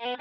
Good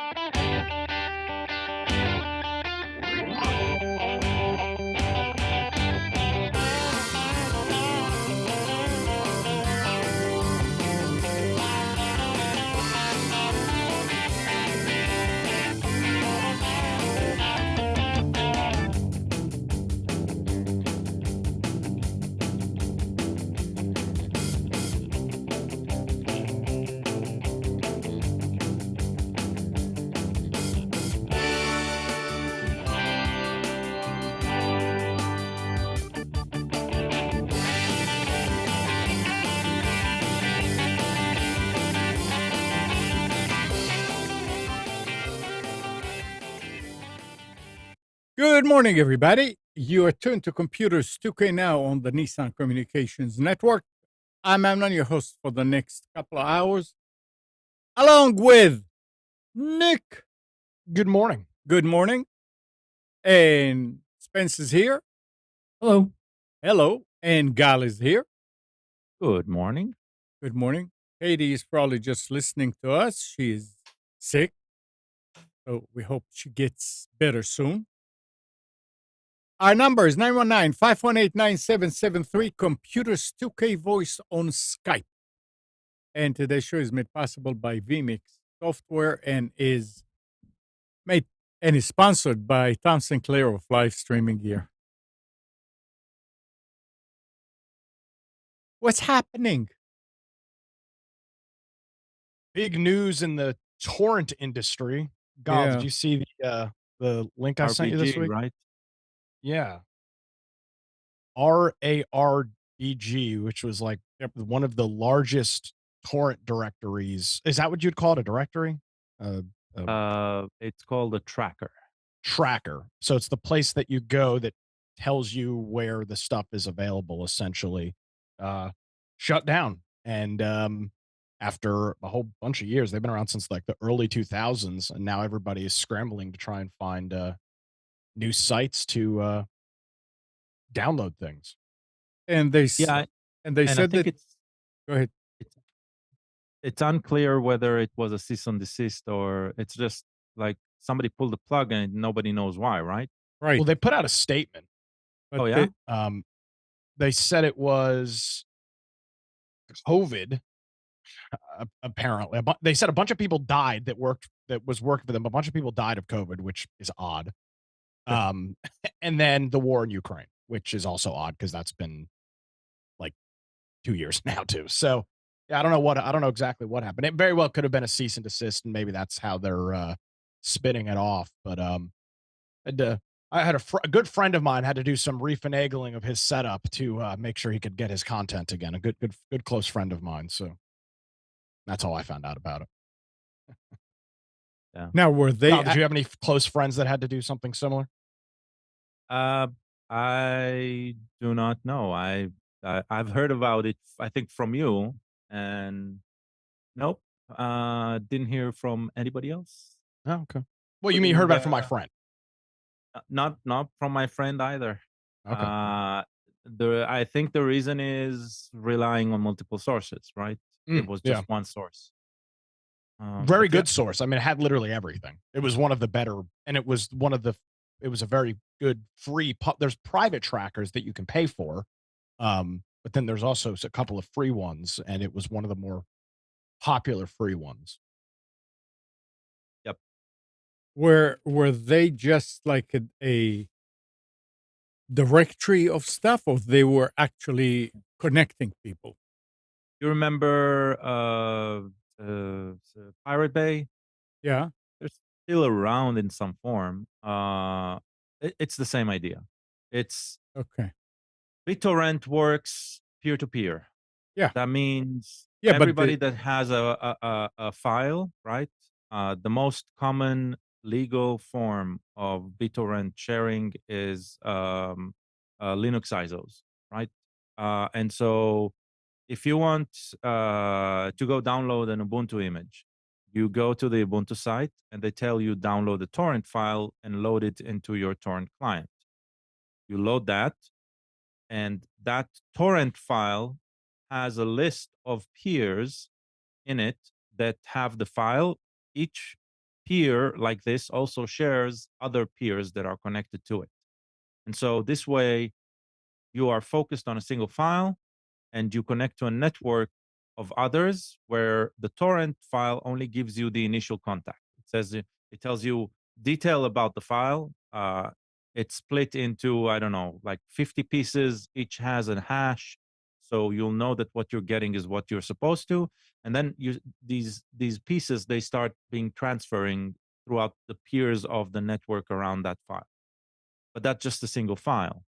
morning, everybody. You are tuned to Computers 2K Now on the Nissan Communications Network. I'm Amnon, your host for the next couple of hours, along with Nick. Good morning. Good morning. And Spence is here. Hello. Hello. And Gal is here. Good morning. Good morning. Katie is probably just listening to us. She is sick. So we hope she gets better soon. Our number is 919-518-9773, Computers 2K Voice on Skype. And today's show is made possible by vMix Software and is sponsored by Tom Sinclair of Live Streaming Gear. What's happening? Big news in the torrent industry. Gal, Yeah. did you see the link I sent you this week? Right? Yeah. RARBG, which was like one of the largest torrent directories. Is that what you'd call it, a directory? It's called a tracker. Tracker. So it's the place that you go that tells you where the stuff is available, essentially. Shut down. And after a whole bunch of years, they've been around since like the early 2000s, and now everybody is scrambling to try and find new sites to download things. And they Yeah, and they and I said think that. Go ahead. it's unclear whether it was a cease and desist or it's just like somebody pulled the plug and nobody knows why, right? Right. Well, they put out a statement. But Oh, yeah? They said it was COVID. Apparently, they said a bunch of people died that was working for them. A bunch of people died of COVID, which is odd. And then the war in Ukraine, which is also odd because that's been like 2 years now too. So yeah, I don't know exactly what happened. It very well could have been a cease and desist, and maybe that's how they're spinning it off. But I had a good friend of mine had to do some refinagling of his setup to make sure he could get his content again. A good close friend of mine. So that's all I found out about it. Yeah. Now, were they? Did you have any close friends that had to do something similar? I do not know. I've heard about it, I think, from you, and nope, didn't hear from anybody else. Oh, okay. Well, you mean you heard about it from my friend? Not from my friend either. Okay. I think the reason is relying on multiple sources, right? It was just one source. Very good source. I mean, it had literally everything. It was one of the better, and it was it was a very good free. There's private trackers that you can pay for, but then there's also a couple of free ones, and it was one of the more popular free ones. Yep. Were they just like a directory of stuff, or they were actually connecting people? You remember Pirate Bay? Yeah. They're still around in some form. It's the same idea. It's Okay. BitTorrent works peer to peer. Yeah. That means Yeah, but everybody that has a file, right? The most common legal form of BitTorrent sharing is Linux ISOs, right? And so if you want to go download an Ubuntu image, you go to the Ubuntu site and they tell you download the torrent file and load it into your torrent client. You load that, and that torrent file has a list of peers in it that have the file. Each peer like this also shares other peers that are connected to it. And so this way, you are focused on a single file and you connect to a network of others where the torrent file only gives you the initial contact. It tells you detail about the file. It's split into, I don't know, like 50 pieces. Each has a hash. So you'll know that what you're getting is what you're supposed to. And then these pieces, they start being transferring throughout the peers of the network around that file. But that's just a single file.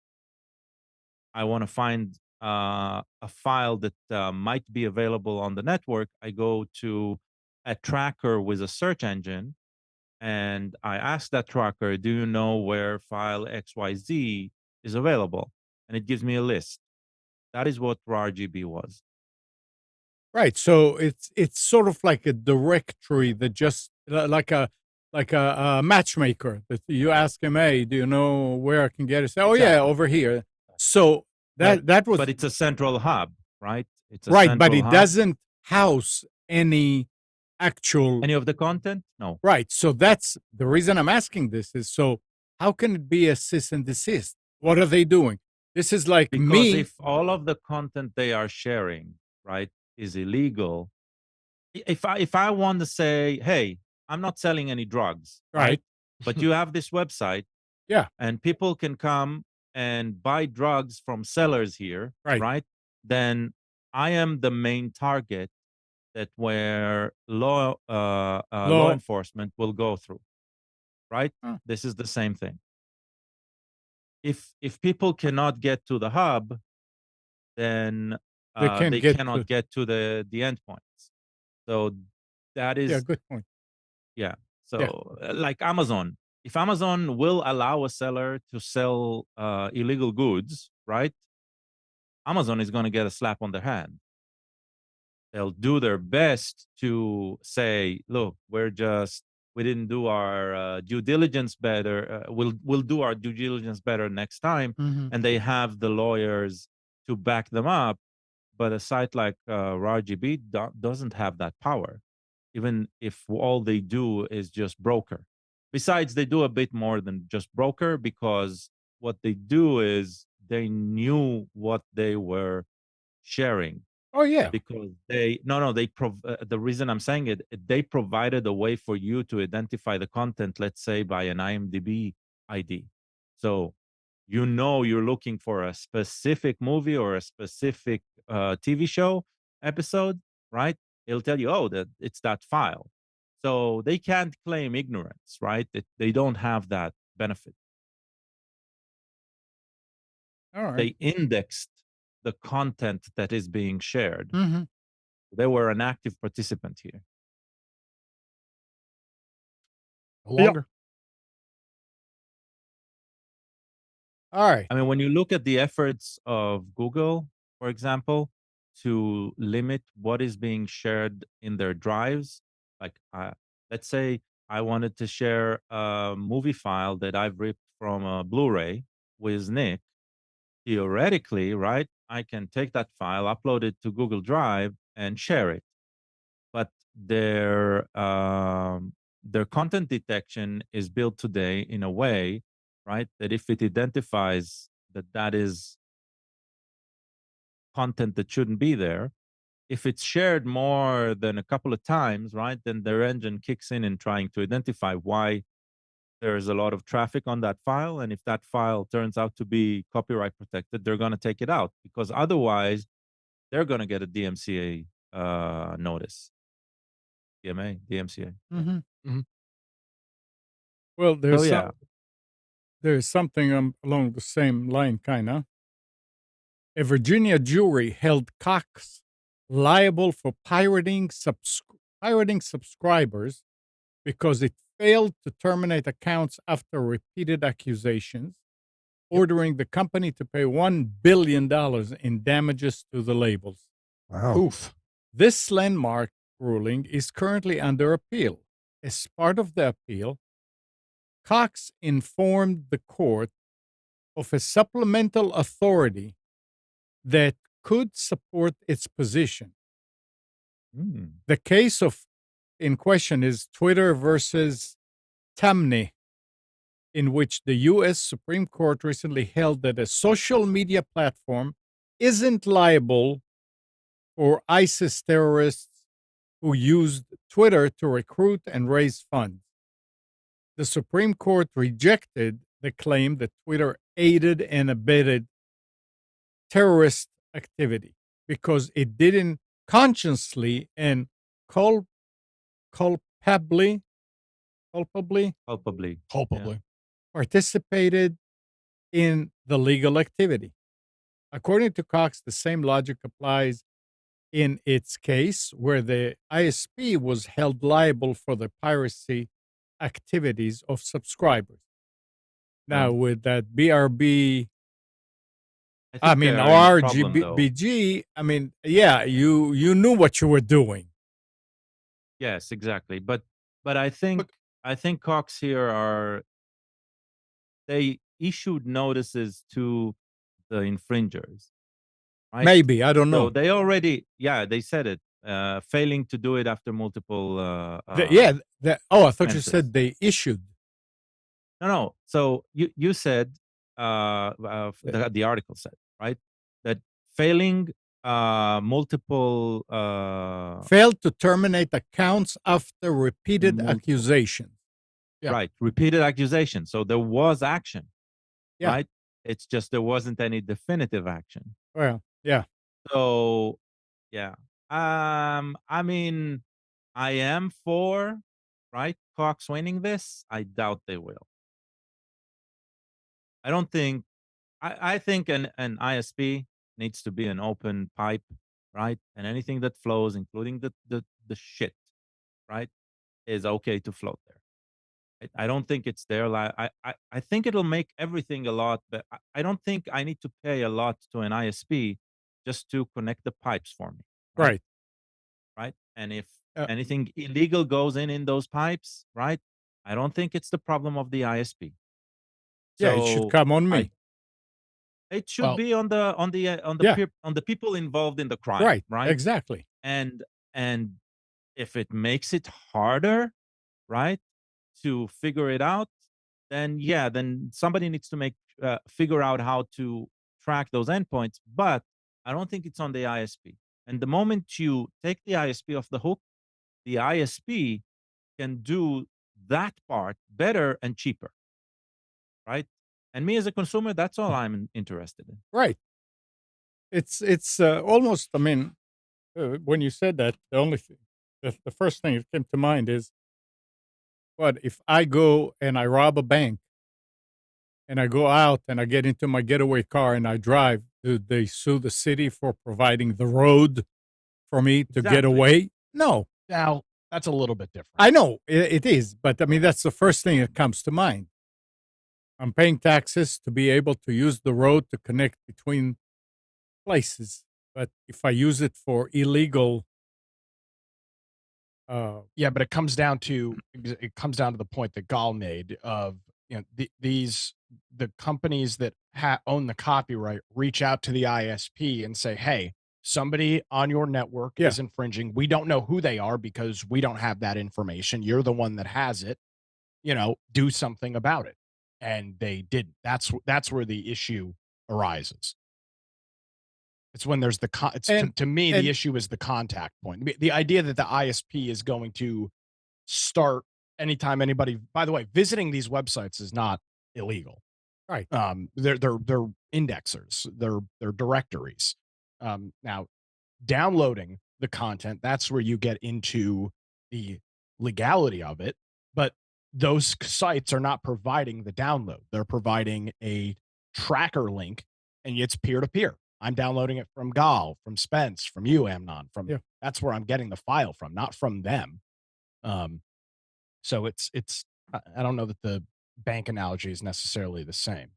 I want to find a file that might be available on the network. I go to a tracker with a search engine and I ask that tracker, do you know where file XYZ is available? And it gives me a list. That is what RARGB was. Right. So it's sort of like a directory that just like a matchmaker that you ask him, hey, do you know where I can get it? Say, oh yeah, Exactly. over here. So that was But it's a central hub, right? It's a right, but central it hub. doesn't house any actual Any of the content? No. right. So that's the reason I'm asking this is so how can it be a cease and desist? What are they doing? This is like Because me. if all of the content they are sharing, right, is illegal, if I want to say, hey, I'm not selling any drugs, Right. right? But you have this website, Yeah. and people can come and buy drugs from sellers here, Right. right? Then I am the main target that where law Law. enforcement will go through, right? Huh. This is the same thing. If people cannot get to the hub, then They can't they get cannot to. get to the endpoints. So that Yeah. is, Good point. yeah. Yeah. So like Amazon, if Amazon will allow a seller to sell illegal goods, right? Amazon is going to get a slap on the hand. They'll do their best to say, look, we didn't do our due diligence better. We'll do our due diligence better next time. Mm-hmm. And they have the lawyers to back them up. But a site like RGB doesn't have that power, even if all they do is just broker. Besides, they do a bit more than just broker, because what they do is they knew what they were sharing, Oh yeah. because the reason I'm saying it, they provided a way for you to identify the content, let's say by an IMDb ID. So you know you're looking for a specific movie or a specific TV show episode, right? It'll tell you, oh, that it's that file. So they can't claim ignorance, right? They don't have that benefit. All right. They indexed the content that is being shared. Mm-hmm. They were an active participant here. No longer. All right. I mean, when you look at the efforts of Google, for example, to limit what is being shared in their drives, like let's say I wanted to share a movie file that I've ripped from a Blu-ray with Nick. Theoretically, right, I can take that file, upload it to Google Drive, and share it. But their content detection is built today in a way, right, that if it identifies that is content that shouldn't be there, if it's shared more than a couple of times, right, then their engine kicks in trying to identify why there's a lot of traffic on that file. And if that file turns out to be copyright protected, they're going to take it out, because otherwise they're going to get a DMCA notice. DMCA. Mm-hmm. Mm-hmm. Well, So yeah, there's something along the same line, kind of. A Virginia jury held Cox liable for pirating subscribers because it failed to terminate accounts after repeated accusations, ordering the company to pay $1 billion in damages to the labels. Wow. Oof. This landmark ruling is currently under appeal. As part of the appeal, Cox informed the court of a supplemental authority that could support its position. The case in question is Twitter versus Tammany, in which the U.S. Supreme Court recently held that a social media platform isn't liable for ISIS terrorists who used Twitter to recruit and raise funds. The Supreme Court rejected the claim that Twitter aided and abetted terrorist activity because it didn't consciously and culpably Culpably. Yeah. Culpably. participated in the legal activity. According to Cox, the same logic applies in its case where the ISP was held liable for the piracy activities of subscribers. Now, with that BRB, I think they are in a problem, though. RGBG, I mean, yeah, you knew what you were doing. Yes, exactly. But I think Cox here they issued notices to the infringers, right? Maybe, I don't So know. they already, they said it, failing to do it after multiple. I thought you offenses. said they issued. No. So you said the article said, right, that failing multiple Failed to terminate accounts after repeated Multiple. accusations. Yeah. Right, repeated accusations. So there was action, Yeah. right? It's just there wasn't any definitive action. Well, yeah. So yeah, I mean, I am for, right, Cox winning this. I doubt they will. I don't think. I think an ISP needs to be an open pipe, right? And anything that flows, including the shit, right, is okay to float there. I don't think it's there. I think it'll make everything a lot, but I don't think I need to pay a lot to an ISP just to connect the pipes for me. Right. Right. And if Uh, anything illegal goes in those pipes, right, I don't think it's the problem of the ISP. Yeah, it should come on me. It should Well, be on the people involved in the crime, right? Exactly. And if it makes it harder, right, to figure it out, then somebody needs to figure out how to track those endpoints. But I don't think it's on the ISP. And the moment you take the ISP off the hook, the ISP can do that part better and cheaper, right? And me as a consumer, that's all I'm interested in. Right. It's almost. I mean, when you said that, the first thing that came to mind is, what if I go and I rob a bank, and I go out and I get into my getaway car and I drive? Do they sue the city for providing the road for me to get Exactly. away? No. now that's a little bit different. I know it is, but I mean, that's the first thing that comes to mind. I'm paying taxes to be able to use the road to connect between places. But if I use it for illegal, Yeah, but it comes down to the point that Gall made of, the companies that own the copyright reach out to the ISP and say, "Hey, somebody on your network Yeah. is infringing. We don't know who they are because we don't have that information. You're the one that has it. Do something about it." And they didn't. That's where the issue arises. It's when there's to me, and- the issue is the contact point. The idea that the ISP is going to start anytime anybody, by the way, visiting these websites is not illegal. right. They're indexers, they're directories. Now, downloading the content, that's where you get into the legality of it. But those sites are not providing the download. They're providing a tracker link, and it's peer to peer. I'm downloading it from Gal, from Spence, from you, Amnon. Yeah. That's where I'm getting the file from, not from them. So it's I don't know that the bank analogy is necessarily the same.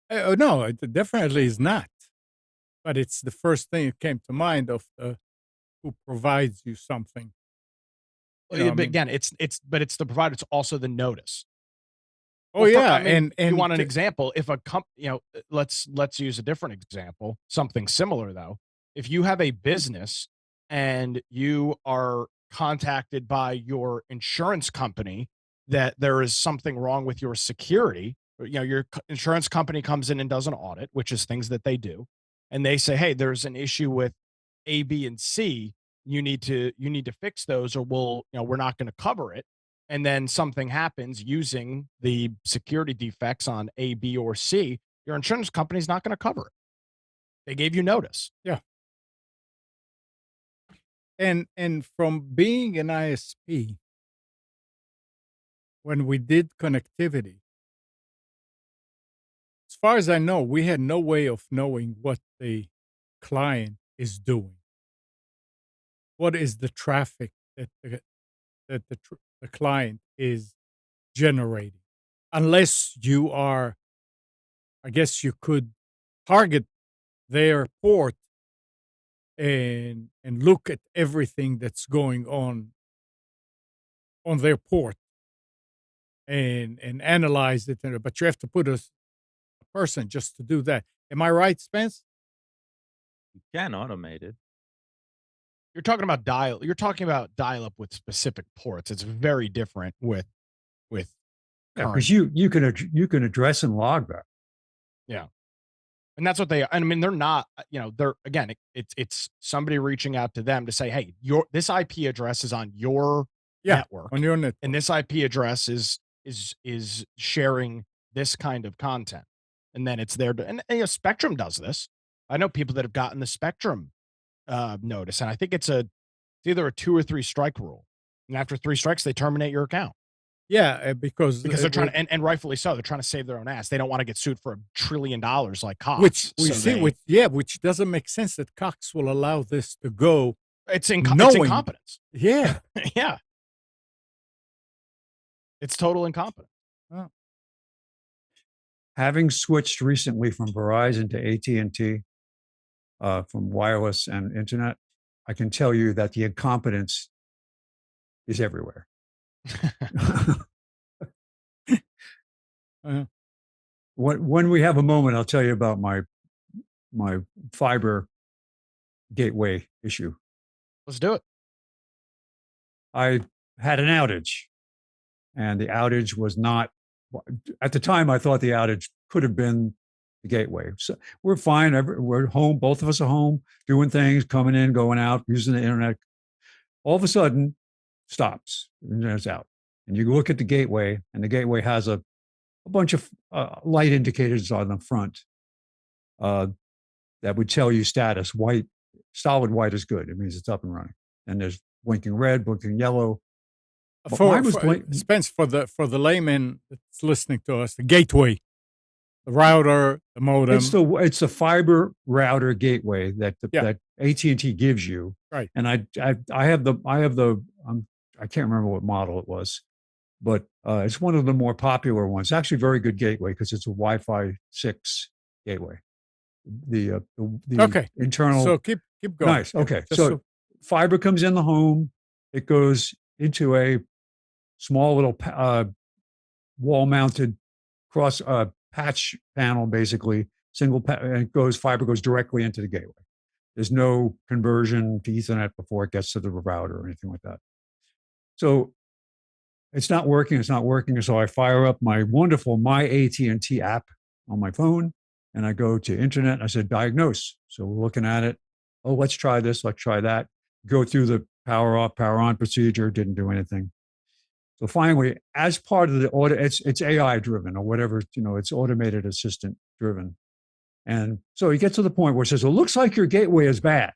No, it definitely is not. But it's the first thing that came to mind of who provides you something. But I mean- again, it's the provider. It's also the notice. Oh, Well, yeah, I mean, and you want an example? If a let's use a different example, something similar though. If you have a business and you are contacted by your insurance company that there is something wrong with your security. Your insurance company comes in and does an audit, which is things that they do, and they say, hey, there's an issue with A, B, and C. You need to fix those, or we're not going to cover it. And then something happens using the security defects on A, B, or C. Your insurance company's not going to cover it. They gave you notice. Yeah. And from being an ISP, when we did connectivity, as far as I know, we had no way of knowing what the client is doing. What is the traffic that the client is generating? Unless you are, I guess you could target their port and look at everything that's going on their port and analyze it. But you have to put a person just to do that. Am I right, Spence? You can automate it. You're talking about dial up with specific ports. It's very different with because current. you can address and log that. Yeah. And that's what I mean, they're not, they're, again, it's somebody reaching out to them to say, hey, this IP address is on your network, on your network, and this IP address is sharing this kind of content. And then it's there to, and Spectrum does this. I know people that have gotten the Spectrum notice, and I think it's either a 2 or 3 strike rule. And after 3 strikes, they terminate your account. Yeah, because they're trying to, and rightfully so, they're trying to save their own ass. They don't want to get sued for $1 trillion like Cox. Which we see, which doesn't make sense that Cox will allow this to go. It's incompetence. Yeah, yeah, it's total incompetence. Oh. Having switched recently from Verizon to AT&T, from wireless and internet, I can tell you that the incompetence is everywhere. When we have a moment, I'll tell you about my fiber gateway issue. Let's do it. I had an outage, and the outage was not, at the time, I thought the outage could have been the gateway. So we're fine. We're home. Both of us are home, doing things, coming in, going out, using the internet. All of a sudden, stops. And it's out. And you look at the gateway, and the gateway has a bunch of light indicators on the front that would tell you status. White, solid white is good. It means it's up and running. And there's blinking red, blinking yellow. Spence, for the layman that's listening to us, the gateway, the router, the modem. It's the fiber router gateway that that AT&T gives you. Right. And I have the I can't remember what model it was, but it's one of the more popular ones. It's actually a very good gateway because it's a Wi-Fi 6 gateway. The internal. So keep going. Nice. Okay. So fiber comes in the home. It goes into a small little wall-mounted cross patch panel, basically and fiber goes directly into the gateway. There's no conversion to Ethernet before it gets to the router or anything like that. So it's not working. So I fire up my wonderful My AT&T app on my phone, and I go to internet. And I said, diagnose. So we're looking at it. Oh, let's try this. Let's try that. Go through the power off, power on procedure. Didn't do anything. So finally, as part of the order, it's AI driven or whatever, it's automated assistant driven. And so you get to the point where it says, well, it looks like your gateway is bad.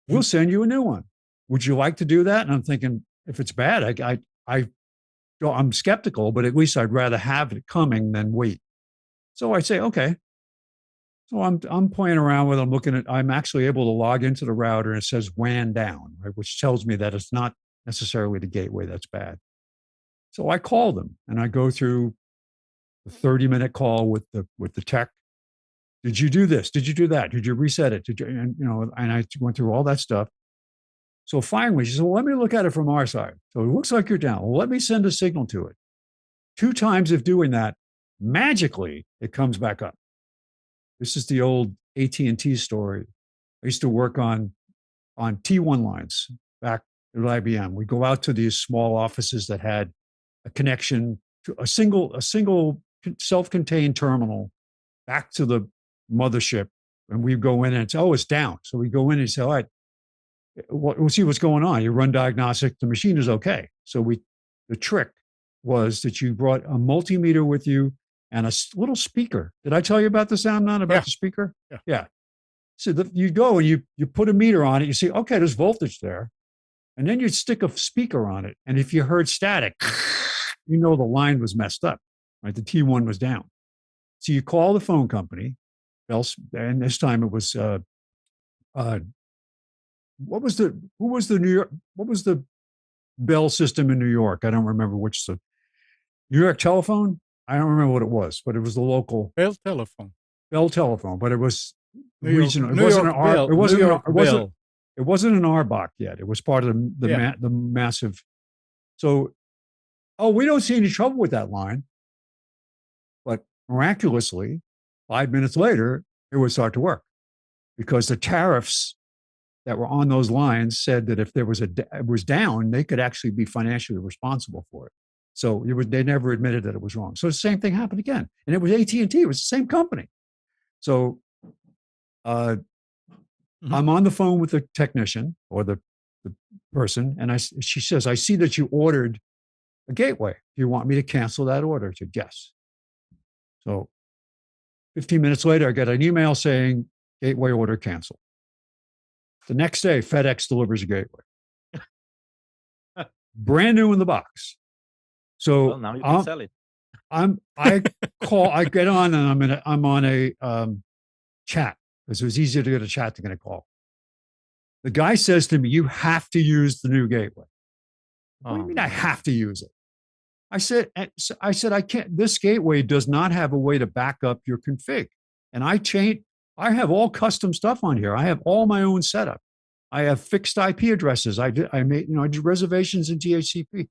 We'll send you a new one. Would you like to do that? And I'm thinking, if it's bad, I'm skeptical, but at least I'd rather have it coming than wait. So I say, okay. So I'm playing around with it. I'm actually able to log into the router and it says WAN down, right, which tells me that it's not necessarily the gateway that's bad. So I call them and I go through a 30-minute call with the tech. Did you do this? Did you do that? Did you reset it? And I went through all that stuff. So finally, she said, well, let me look at it from our side. So it looks like you're down. Well, let me send a signal to it. 2 times of doing that, magically, it comes back up. This is the old AT&T story. I used to work on T1 lines back at IBM. We go out to these small offices that had a connection to a single self-contained terminal back to the mothership. And we go in and it's, oh, it's down. So we go in and say, all right, we'll see what's going on. You run diagnostic, the machine is okay. So the trick was that you brought a multimeter with you and a little speaker. Did I tell you about the sound about Yeah. the speaker? Yeah. So you go and you put a meter on it, you see, okay, there's voltage there. And then you'd stick a speaker on it. And if you heard static, you know the line was messed up, right? The T1 was down. So you call the phone company, and this time it was what was the Bell system in New York? I don't remember which the New York Telephone. I don't remember what it was, but it was the local Bell telephone. Bell Telephone, but it was New York- regional. New It wasn't York an R. Bell- It wasn't. New York Bell. It wasn't an RBOC yet. It was part of the massive. So, we don't see any trouble with that line. But miraculously, 5 minutes later, it would start to work because the tariffs that were on those lines said that if there was it was down, they could actually be financially responsible for it. So they never admitted that it was wrong. So the same thing happened again, and it was AT&T. It was the same company. So I'm on the phone with the technician or the person, and she says, "I see that you ordered a gateway. Do you want me to cancel that order?" I said, "Yes." So 15 minutes later, I get an email saying gateway order canceled. The next day, FedEx delivers a gateway. Brand new in the box. So Well, now you can sell it. I get on and I'm on a chat because it was easier to get a chat than a call. The guy says to me, "You have to use the new gateway." What do you mean I have to use it? I said, I can't. This gateway does not have a way to back up your config. And I have all custom stuff on here. I have all my own setup. I have fixed IP addresses. I did reservations in DHCP.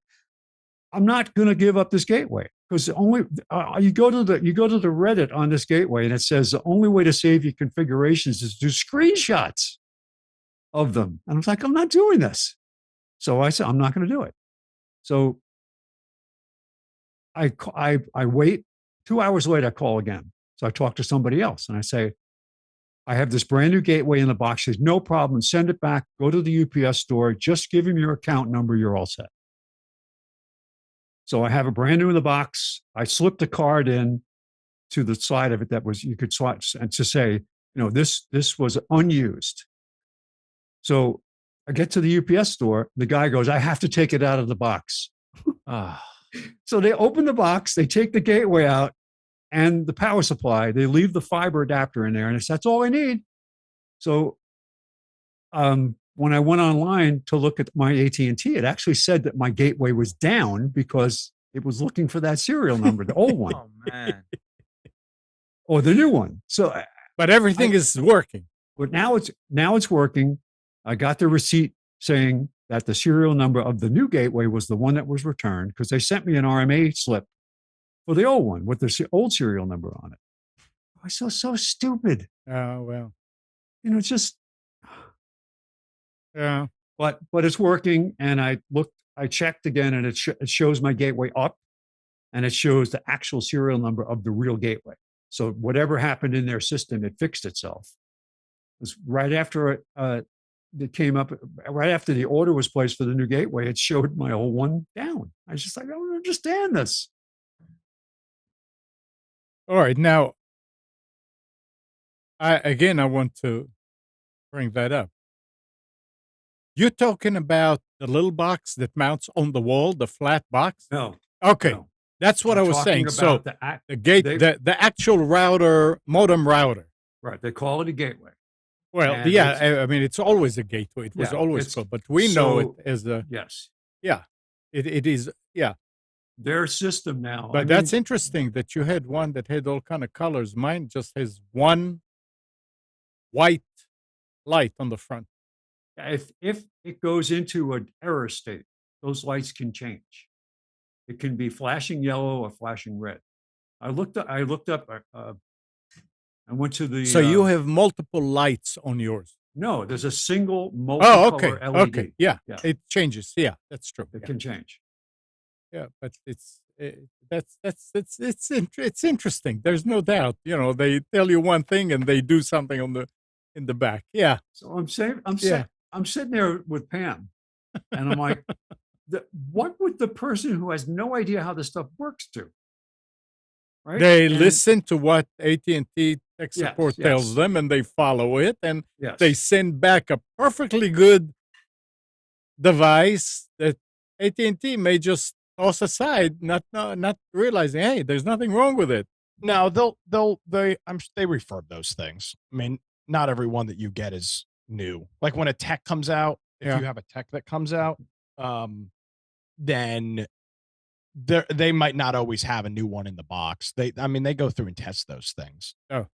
I'm not going to give up this gateway because you go to the Reddit on this gateway and it says the only way to save your configurations is to do screenshots of them. And I was like, I'm not doing this. So I said, I'm not going to do it. So I wait. 2 hours later, I call again. So I talk to somebody else and I say, I have this brand new gateway in the box. She says, no problem. Send it back. Go to the UPS store. Just give him your account number. You're all set. So I have a brand new in the box. I slipped a card in to the side of it that was, you could swipe and to say, this was unused. So I get to the UPS store. The guy goes, I have to take it out of the box. So they open the box, they take the gateway out and the power supply, they leave the fiber adapter in there, and that's all I need. So when I went online to look at my AT&T, it actually said that my gateway was down because it was looking for that serial number, the old one. Oh man. Or the new one. So but everything is working. But now it's working. I got the receipt saying that the serial number of the new gateway was the one that was returned because they sent me an RMA slip for the old one with the old serial number on it. I was so stupid. Oh, well. It's just. Yeah. But it's working. And I checked again and it shows my gateway up and it shows the actual serial number of the real gateway. So whatever happened in their system, it fixed itself. It was right after it came up, right after the order was placed for the new gateway, it showed my old one down. I was just like, I don't understand this. All right. Now, I want to bring that up. You're talking about the little box that mounts on the wall, the flat box? No. Okay. No. That's what I was saying. So the actual modem router. Right. They call it a gateway. Well, I mean, it's always a gateway. It was always called, but we know it as the. Yes. Yeah. It is. Yeah. Their system now. But that's interesting that you had one that had all kind of colors. Mine just has one white light on the front. If it goes into an error state, those lights can change. It can be flashing yellow or flashing red. I looked up. I went to the. So you have multiple lights on yours. No, there's a single multicolor LED. Okay. Yeah, it changes. Yeah, that's true. It can change. Yeah, but it's interesting. There's no doubt. They tell you one thing and they do something in the back. Yeah, So I'm saying, yeah. I'm sitting there with Pam, and I'm like, what would the person who has no idea how this stuff works do? Right? They And listen to what AT&T tech yes, support tells yes, them, and they follow it, and they yes. send back a perfectly good device that AT&T may just toss aside, not realizing, hey, there's nothing wrong with it. No, they refurb those things. I mean, not every one that you get is new. Like when a tech comes out, if Yeah. you have a tech that comes out, then they might not always have a new one in the box. I mean, they go through and test those things. Oh,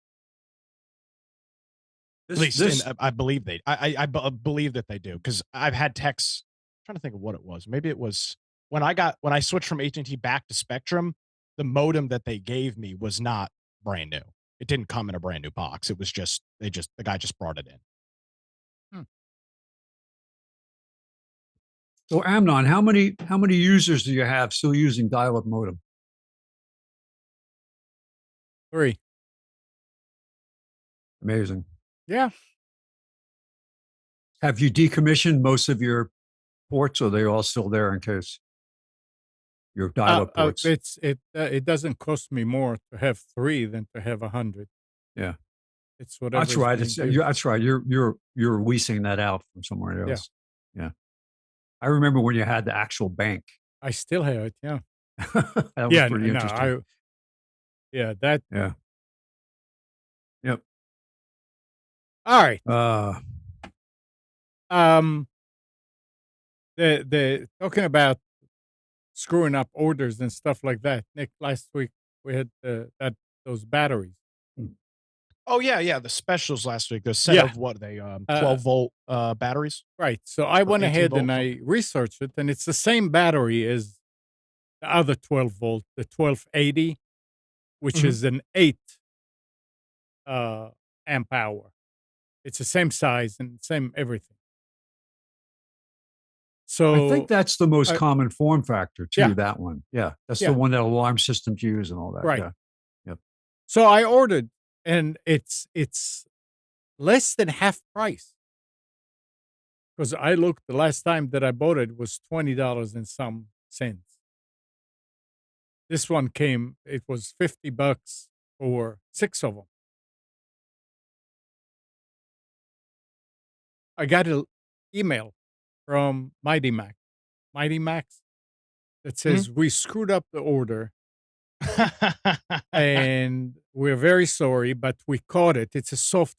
At least I believe I believe that they do, because I've had techs. I'm trying to think of what it was. Maybe it was when I switched from AT&T back to Spectrum. The modem that they gave me was not brand new. It didn't come in a brand new box. It was just the guy just brought it in. So Amnon, how many users do you have still using dial-up modem? 3. Amazing. Yeah. Have you decommissioned most of your ports, or are they all still there in case your dial-up ports? It doesn't cost me more to have 3 than to have 100. Yeah, It's whatever. that's right. That's right. You're leasing that out from somewhere Yeah. else. Yeah. I remember when you had the actual bank. I still have it. Yeah. That was pretty interesting. That. Yeah. Yep. All right. The talking about screwing up orders and stuff like that. Nick, last week we had those batteries. Oh yeah, the specials last week. The set Yeah. of what they 12-volt batteries. Right. So I went 18 ahead volt, and I researched it, and it's the same battery as the other 12-volt, the 1280, which Mhm. is an 8 amp hour. It's the same size and same everything. So I think that's the most I- common form factor too. Yeah. That one. Yeah. That's Yeah. the one that alarm systems use and all that. Right. Yeah. Yep. So I ordered, and it's less than half price. Because I looked the last time that I bought it was $20 and some cents. This one came, it was $50 for 6 of them. I got an email from Mighty Max that says we screwed up the order and we're very sorry, but we caught it. It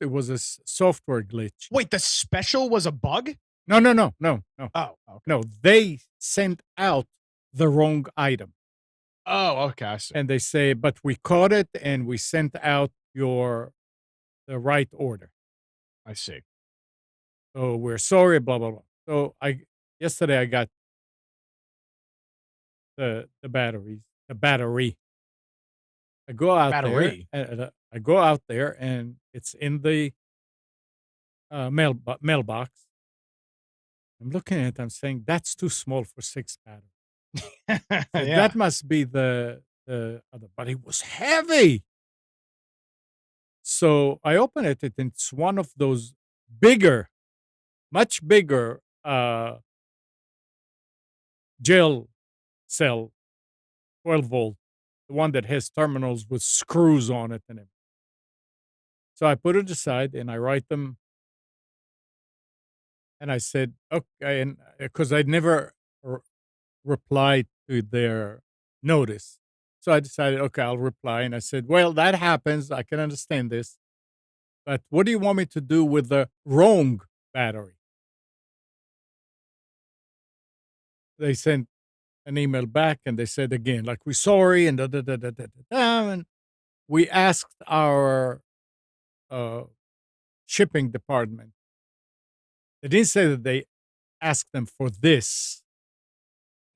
was a software glitch. Wait, the special was a bug? No. Oh, okay. No, they sent out the wrong item. Oh, okay. I see. And they say, but we caught it and we sent out the right order. I see. So we're sorry, blah, blah, blah. So yesterday I got the battery. I go out there. I go out there and it's in the mailbox. I'm looking at it. I'm saying that's too small for 6 batteries. So that must be the other, but it was heavy. So I open it, and it's one of those much bigger gel cell 12-volt, the one that has terminals with screws on it and everything. So I put it aside and I write them. And I said, okay, and because I'd never replied to their notice. So I decided, okay, I'll reply. And I said, well, that happens. I can understand this. But what do you want me to do with the wrong battery? They sent an email back and they said again, like, we're sorry, and and we asked our shipping department. They didn't say that they asked them for this.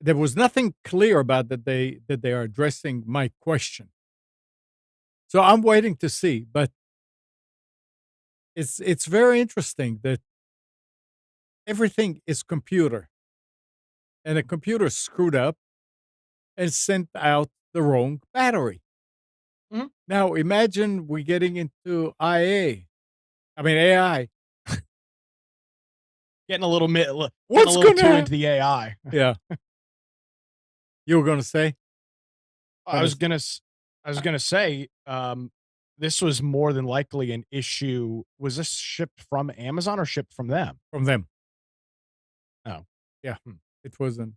There was nothing clear about that they are addressing my question. So I'm waiting to see, but it's very interesting that everything is computer, and a computer screwed up, and sent out the wrong battery. Mhm. Now imagine we getting into AI. Getting a little getting What's a little gonna too happen? into the AI. Yeah. You were gonna say? I was gonna say, this was more than likely an issue. Was this shipped from Amazon or shipped from them? From them. Oh, Yeah. Hmm. It wasn't.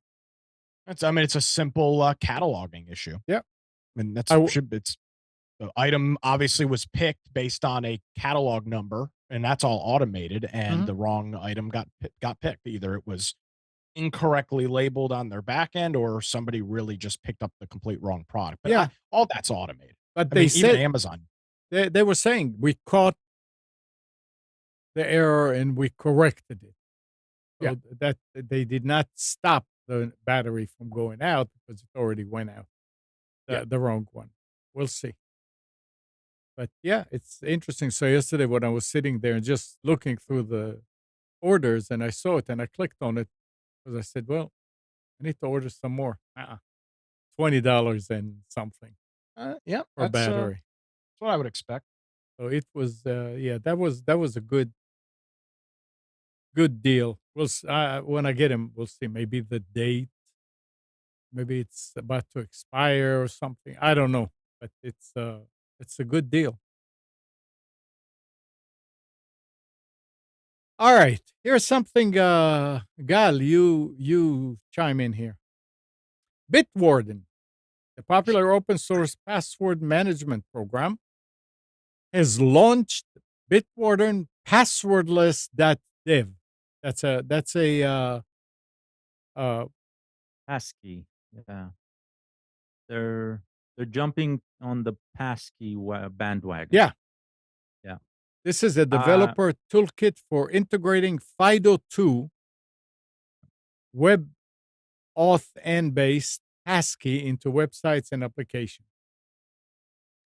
I mean, it's a simple cataloging issue. Yeah. I mean, I w it's the item obviously was picked based on a catalog number, and that's all automated. And Mhm. the wrong item got picked. Either it was incorrectly labeled on their back end, or somebody really just picked up the complete wrong product. But Yeah. all that's automated. But I they mean, even said Amazon. they were saying, "We caught the error and we corrected it." Yeah. So that they did not stop the battery from going out because it already went out, Yeah. the wrong one. We'll see. But yeah, it's interesting. So yesterday when I was sitting there and just looking through the orders and I saw it and I clicked on it because I said, "Well, I need to order some more." $20 and something Yeah, for a that's battery. what I would expect. So it was, yeah, that was a good deal. When I get him, we'll see. Maybe the date, maybe it's about to expire or something. I don't know, but it's a good deal. All right, here's something. Gal, you chime in here. Bitwarden, the popular open source password management program, has launched Bitwarden passwordless.dev. That's a uh Passkey. Yeah. They're they're jumping on the passkey bandwagon. yeah. Yeah. This is a Uh, developer toolkit for integrating FIDO2 web auth based passkey into websites and applications.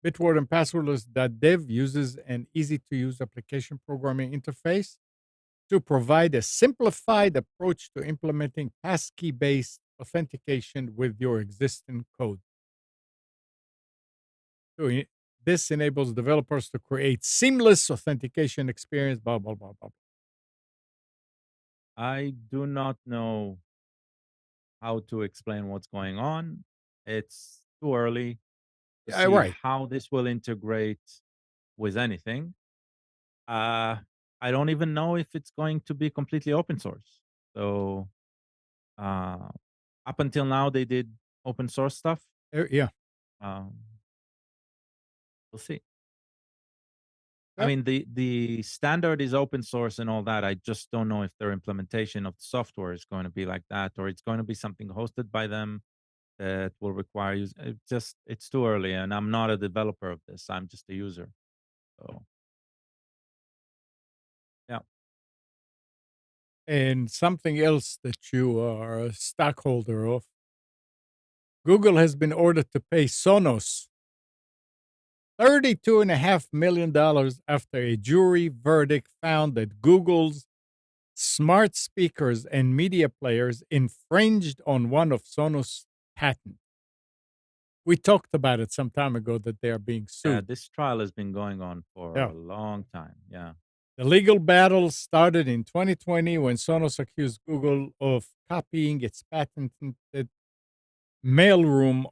Bitwarden passwordless.dev uses an easy to use application programming interface to provide a simplified approach to implementing passkey based authentication with your existing code. So this enables developers to create seamless authentication experience, blah, blah, blah, blah. I do not know how to explain what's going on. It's too early to Yeah, see right. how this will integrate with anything. I don't even know if it's going to be completely open source. So uh, up until now, they did open source stuff. Yeah. Um, we'll see. I Yep. mean, the standard is open source and all that. I just don't know if their implementation of the software is going to be like that, or it's going to be something hosted by them that will require use. It's too early, and I'm not a developer of this. I'm just a user. So yeah, And something else that you are a stockholder of, Google has been ordered to pay Sonos $32.5 million after a jury verdict found that Google's smart speakers and media players infringed on one of Sonos' patents. We talked about it some time ago that they are being yeah. sued. This trial has been going on for Yeah. a long time. Yeah. The legal battle started in 2020 when Sonos accused Google of copying its patented multi-room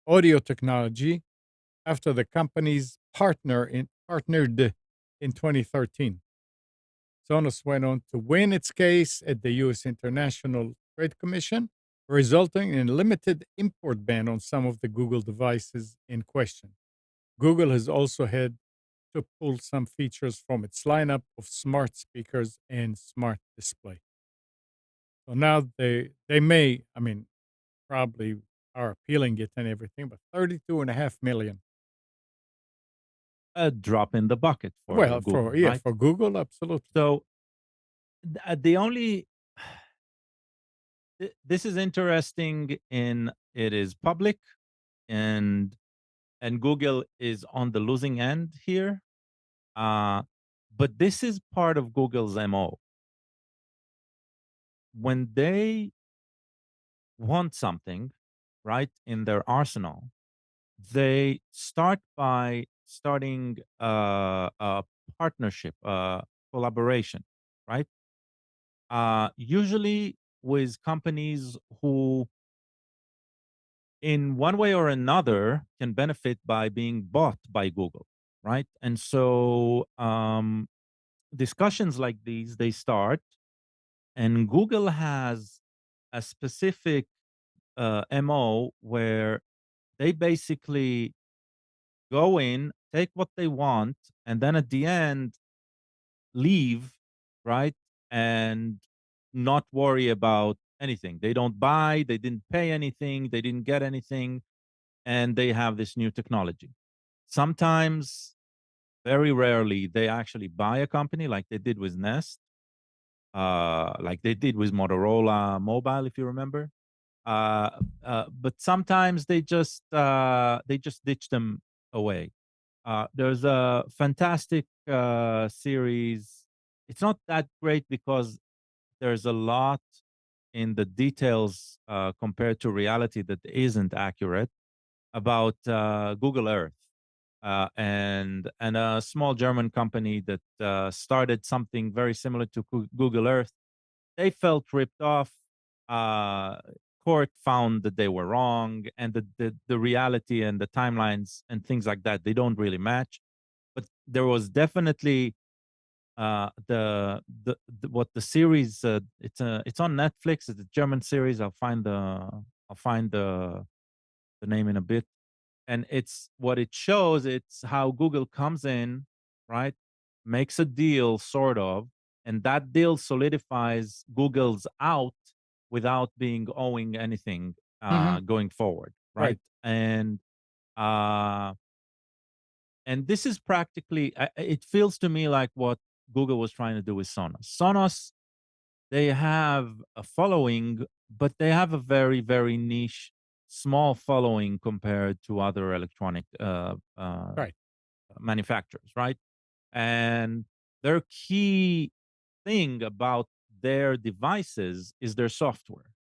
audio technology after the companies partnered in 2013. Sonos went on to win its case at the U.S. International Trade Commission, resulting in a limited import ban on some of the Google devices in question. Google has also had to pull some features from its lineup of smart speakers and smart display. So now they may, I mean, probably are appealing it and everything, but 32.5 million. A drop in the bucket for Well, Google, yeah, right? for Google, absolutely. So the only this is interesting in it is public and Google is on the losing end here. But this is part of Google's MO. When they want something, right, in their arsenal, they start by starting a partnership, collaboration, right? Usually with companies who, in one way or another, can benefit by being bought by Google, right? And so discussions like these, they start, and Google has a specific MO where they basically go in, take what they want, and then at the end leave, right? And not worry about anything. They don't buy, they didn't pay anything, they didn't get anything, and they have this new technology. Sometimes, very rarely, they actually buy a company like they did with Nest, like they did with Motorola Mobile, if you remember. Uh, but sometimes they just ditch them away. There's a fantastic series. It's not that great because there's a lot in the details compared to reality that isn't accurate about Google Earth, and a small German company that started something very similar to Google Earth. They felt ripped off. Uh, Court found that they were wrong, and the reality and the timelines and things like that, they don't really match. But there was definitely the what the series, it's on Netflix. It's a German series. I'll find the name in a bit. And it's what it shows, it's how Google comes in, right, makes a deal sort of, and that deal solidifies Google's out without being owing anything going forward, right? Right. Uh and this is practically, it feels to me like what Google was trying to do with Sonos. They have a following, but they have a very, very niche, small following compared to other electronic Right. manufacturers, right? And their key thing about their devices is their software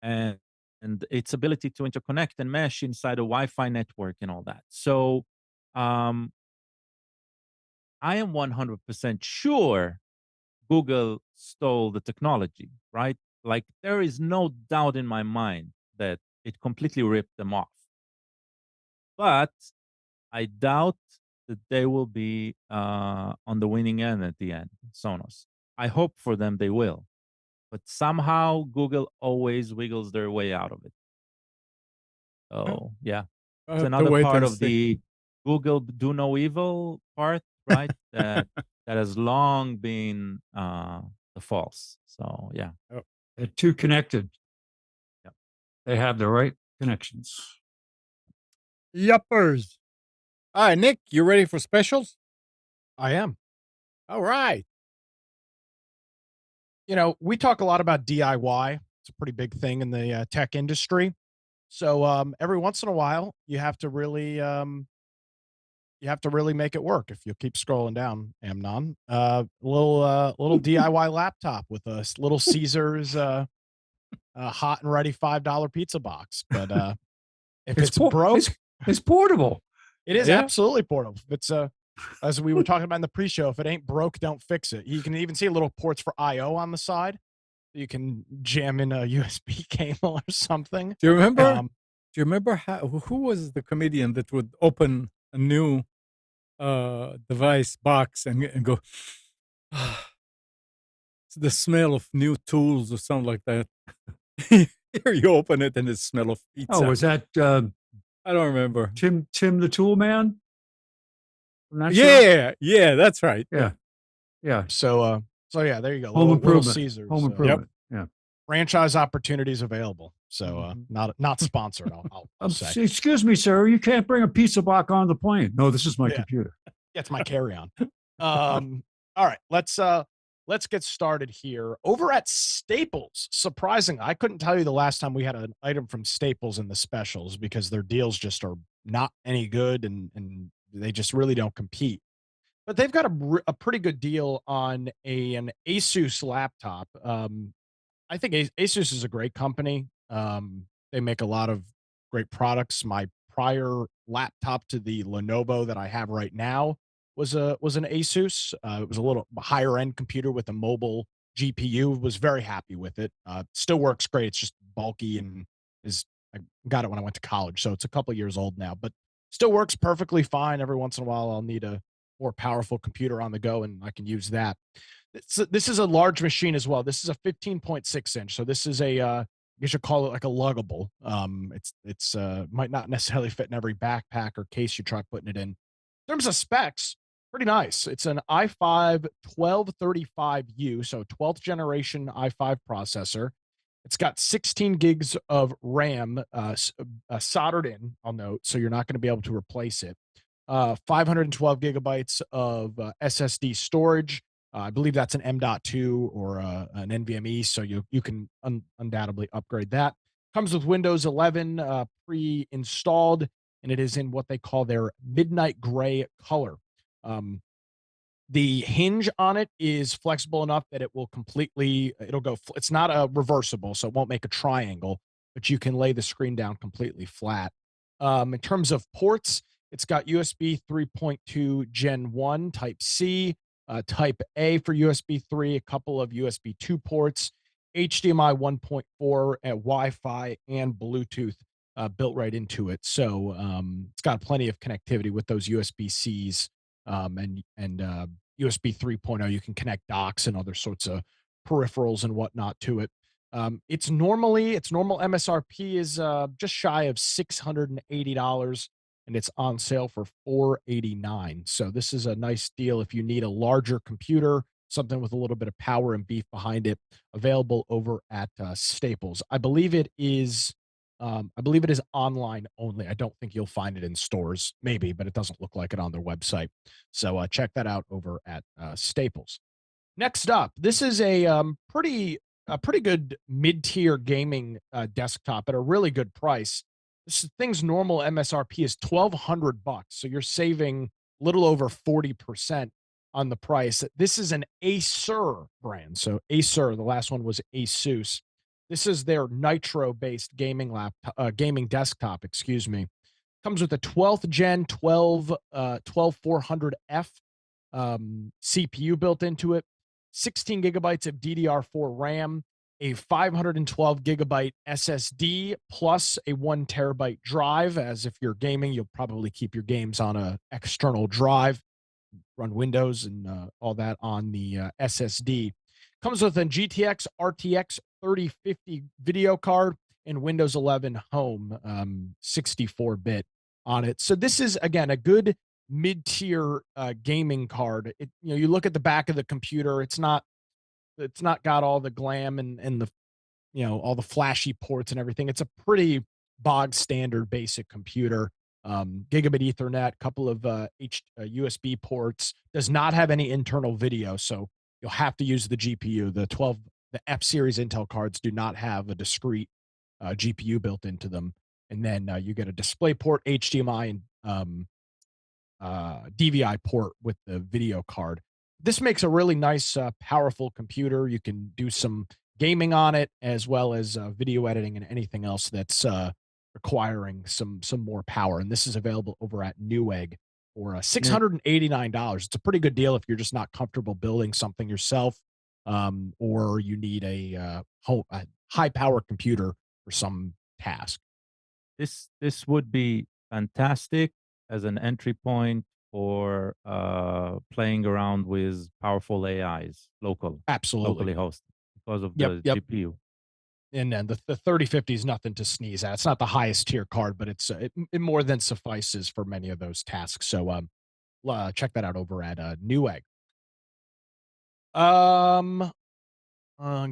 and its ability to interconnect and mesh inside a Wi-Fi network and all that. So um, I am 100% sure Google stole the technology, right? Like there is no doubt in my mind that it completely ripped them off. But I doubt that they will be on the winning end at the end, Sonos. I hope for them they will. But somehow Google always wiggles their way out of it. So yeah, it's To another wait part and of see. the Google do no evil part, right? That has long been the false. So yeah. They're too connected. Yep. They have the right connections. Yuppers. All right, Nick, you ready for specials? I am. All right. You know, we talk a lot about DIY. It's a pretty big thing in the tech industry. So every once in a while, you have to really make it work. If you keep scrolling down, Amnon, little DIY laptop with a little Caesar's hot and ready $5 pizza box. But if it's broke, it's portable. it is Yeah. absolutely portable. If it's as we were talking about in the pre-show, if it ain't broke, don't fix it. You can even see little ports for I/O on the side. You can jam in a USB cable or something. Do you remember? Do you remember who was the comedian that would open a new device box and go, it's the smell of new tools or something like that. Here you open it and it's smell of pizza. Oh, was that I don't remember. Tim the Tool Man? Yeah, that's right. Yeah. So yeah, there you go. Home improvement. Little Caesars. Home improvement. Yeah. Franchise opportunities available. So not sponsored. I'll say. Excuse me, sir. You can't bring a pizza box on the plane. No, this is my computer. Yeah, it's my carry-on. All right, let's get started here. Over at Staples, surprising, I couldn't tell you the last time we had an item from Staples in the specials because their deals just are not any good and they just really don't compete. But they've got a pretty good deal on an Asus laptop. I think Asus is a great company. They make a lot of great products. My prior laptop to the Lenovo that I have right now was an Asus. It was a little higher end computer with a mobile GPU. Was very happy with it. Still works great. It's just bulky and is I got it when I went to college, so it's a couple years old now, but still works perfectly fine. Every once in a while, I'll need a more powerful computer on the go, and I can use that. This is a large machine as well. This is a 15.6 inch, so this is a you should call it like a luggable. It's might not necessarily fit in every backpack or case you try putting it in. In terms of specs, pretty nice. It's an i5 1235U, so 12th generation i5 processor. It's got 16 gigs of RAM soldered in, I'll note, so you're not going to be able to replace it. 512 gigabytes of SSD storage. I believe that's an M.2 or an NVMe, so you can undoubtedly upgrade that. Comes with Windows 11 pre-installed, and it is in what they call their midnight gray color. Um, the hinge on it is flexible enough that it will completely, it'll go, it's not a reversible, so it won't make a triangle, but you can lay the screen down completely flat. In terms of ports, it's got USB 3.2 Gen 1 Type C, Type A for USB 3, a couple of USB 2 ports, HDMI 1.4, and Wi Fi and Bluetooth built right into it. So it's got plenty of connectivity with those USB Cs and USB 3.0. You can connect docks and other sorts of peripherals and whatnot to it. Its normal MSRP is just shy of $680, and it's on sale for $489. So this is a nice deal if you need a larger computer, something with a little bit of power and beef behind it. Available over at Staples. I believe it is. I believe it is online only. I don't think you'll find it in stores, maybe, but it doesn't look like it on their website. So check that out over at Staples. Next up, this is a pretty good mid-tier gaming desktop at a really good price. This thing's normal MSRP is $1,200, so you're saving a little over 40% on the price. This is an Acer brand, so Acer. The last one was Asus. This is their Nitro-based gaming desktop. Excuse me. Comes with a 12th gen 12400F CPU built into it, 16 gigabytes of DDR4 RAM, a 512 gigabyte SSD, plus a 1 terabyte drive. As if you're gaming, you'll probably keep your games on a external drive, run Windows and all that on the SSD. Comes with a GTX RTX 3050 video card and Windows 11 Home 64-bit on it. So this is, again, a good mid-tier gaming card. You look at the back of the computer, it's not got all the glam and the all the flashy ports and everything. It's a pretty bog standard basic computer. Gigabit Ethernet, couple of USB ports. Does not have any internal video, so you'll have to use the GPU. The F series Intel cards do not have a discrete GPU built into them. And then you get a display port, HDMI, and DVI port with the video card. This makes a really nice, powerful computer. You can do some gaming on it, as well as video editing and anything else that's requiring some more power. And this is available over at Newegg for $689. It's a pretty good deal if you're just not comfortable building something yourself, or you need a high power computer for some task. This would be fantastic as an entry point for playing around with powerful AIs, locally Absolutely. hosted because of Yep, the yep. GPU. And then the 3050 is nothing to sneeze at. It's not the highest tier card, but it more than suffices for many of those tasks. So check that out over at Newegg.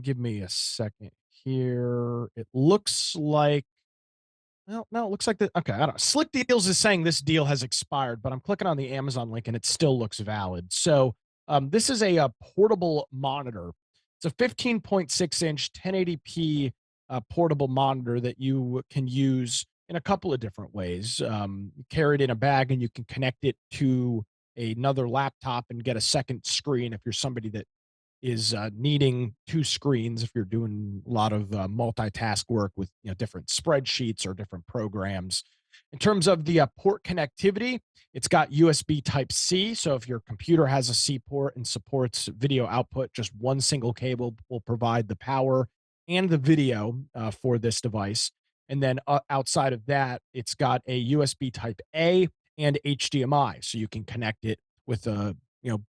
Give me a second here. It looks like, well, no, it looks like okay, I don't know. Slick Deals is saying this deal has expired, but I'm clicking on the Amazon link and it still looks valid. So this is a portable monitor. It's a 15.6-inch 1080p portable monitor that you can use in a couple of different ways. You carry it in a bag and you can connect it to another laptop and get a second screen if you're somebody that is needing two screens if you're doing a lot of multitask work with different spreadsheets or different programs. In terms of the port connectivity, it's got USB Type C. So if your computer has a C port and supports video output, just one single cable will provide the power and the video for this device. And then outside of that, it's got a USB Type A and HDMI, so you can connect it with a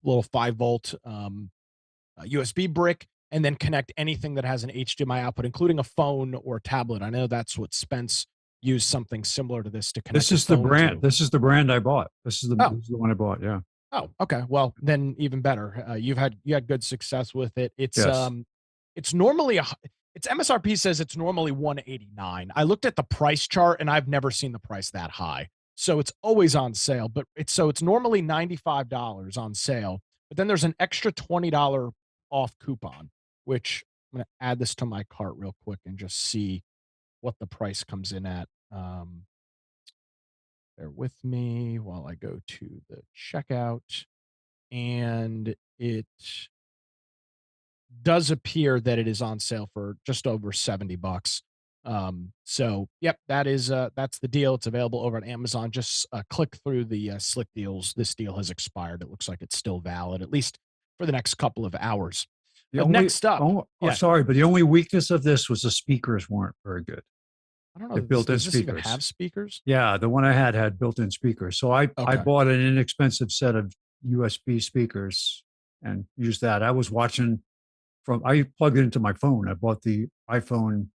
little 5 volt USB brick, and then connect anything that has an HDMI output, including a phone or tablet. I know that's what Spence used something similar to this to connect. This is the brand. This is the brand I bought. This is the one I bought. Yeah. Oh, okay. Well, then even better. You had good success with it. It's Yes. it's normally its MSRP says it's normally 189. I looked at the price chart and I've never seen the price that high. So it's always on sale, but it's normally $95 on sale. But then there's an extra $20 off coupon, which I'm going to add this to my cart real quick and just see what the price comes in at. Bear with me while I go to the checkout. And it does appear that it is on sale for just over $70. So yep, that's the deal. It's available over at Amazon. Just click through the Slick Deals. This deal has expired. It looks like it's still valid, at least for the next couple of hours. Next up, sorry, but the only weakness of this was the speakers weren't very good. I don't know. The built-in does this even speakers. have speakers? Yeah, the one I had built-in speakers. So I bought an inexpensive set of USB speakers and used that. I was watching I plugged it into my phone. I bought the iPhone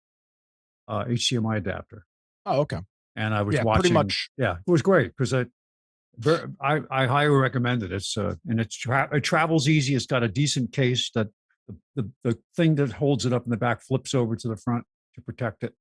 HDMI adapter. Oh, okay. And I was watching. Pretty much. Yeah, it was great because I highly recommend it. It's and it travels easy. It's got a decent case that the thing that holds it up in the back flips over to the front to protect it.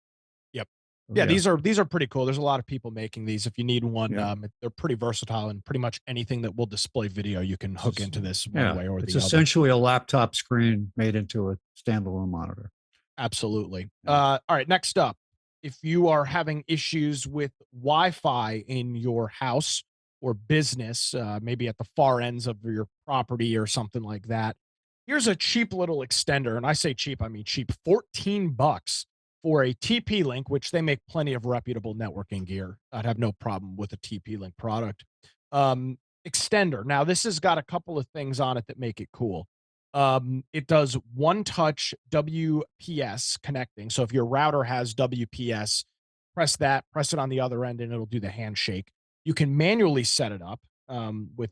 Yep. Yeah, these are pretty cool. There's a lot of people making these. If you need one, they're pretty versatile, and pretty much anything that will display video, you can hook into this one way or the other. It's essentially a laptop screen made into a standalone monitor. Absolutely. All right, next up, if you are having issues with Wi-Fi in your house or business, maybe at the far ends of your property or something like that, here's a cheap little extender. And I say cheap, I mean cheap. $14 for a TP-Link, which they make plenty of reputable networking gear. I'd have no problem with a TP-Link product. Extender. Now, this has got a couple of things on it that make it cool. It does one-touch WPS connecting. So if your router has WPS, press it on the other end, and it'll do the handshake. You can manually set it up with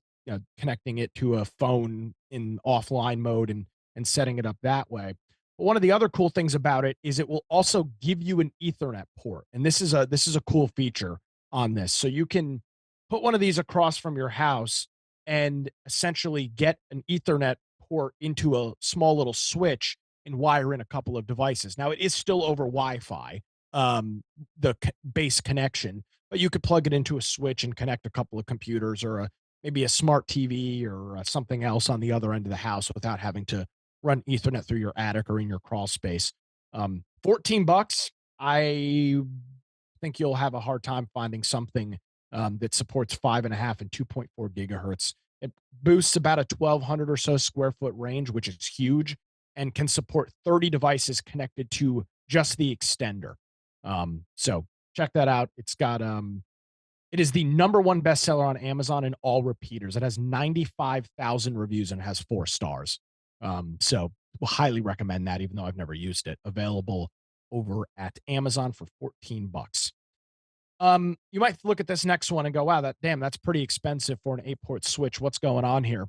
connecting it to a phone in offline mode and setting it up that way. But one of the other cool things about it is it will also give you an Ethernet port, and this is a cool feature on this. So you can put one of these across from your house and essentially get an Ethernet port into a small little switch and wire in a couple of devices. Now, it is still over Wi-Fi, the base connection, but you could plug it into a switch and connect a couple of computers or maybe a smart TV or something else on the other end of the house without having to run Ethernet through your attic or in your crawl space. $14. I think you'll have a hard time finding something that supports 5.5 and 2.4 gigahertz. It boosts about a 1,200 or so square foot range, which is huge, and can support 30 devices connected to just the extender. So check that out. It's got it is the #1 bestseller on Amazon in all repeaters. It has 95,000 reviews and has 4 stars. So we'll highly recommend that, even though I've never used it. Available over at Amazon for $14. You might look at this next one and go, wow, that's pretty expensive for an 8-port switch. What's going on here?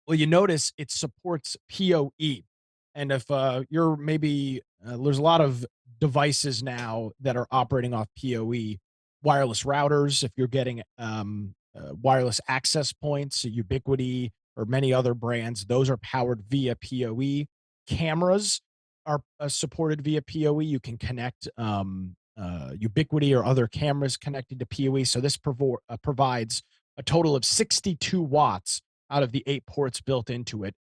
Well, you notice it supports PoE. And if you're maybe, there's a lot of devices now that are operating off PoE, wireless routers, if you're getting wireless access points, Ubiquiti, or many other brands, those are powered via PoE. Cameras are supported via PoE. You can connect Ubiquiti or other cameras connected to PoE. So this provides a total of 62 watts out of the 8 ports built into it.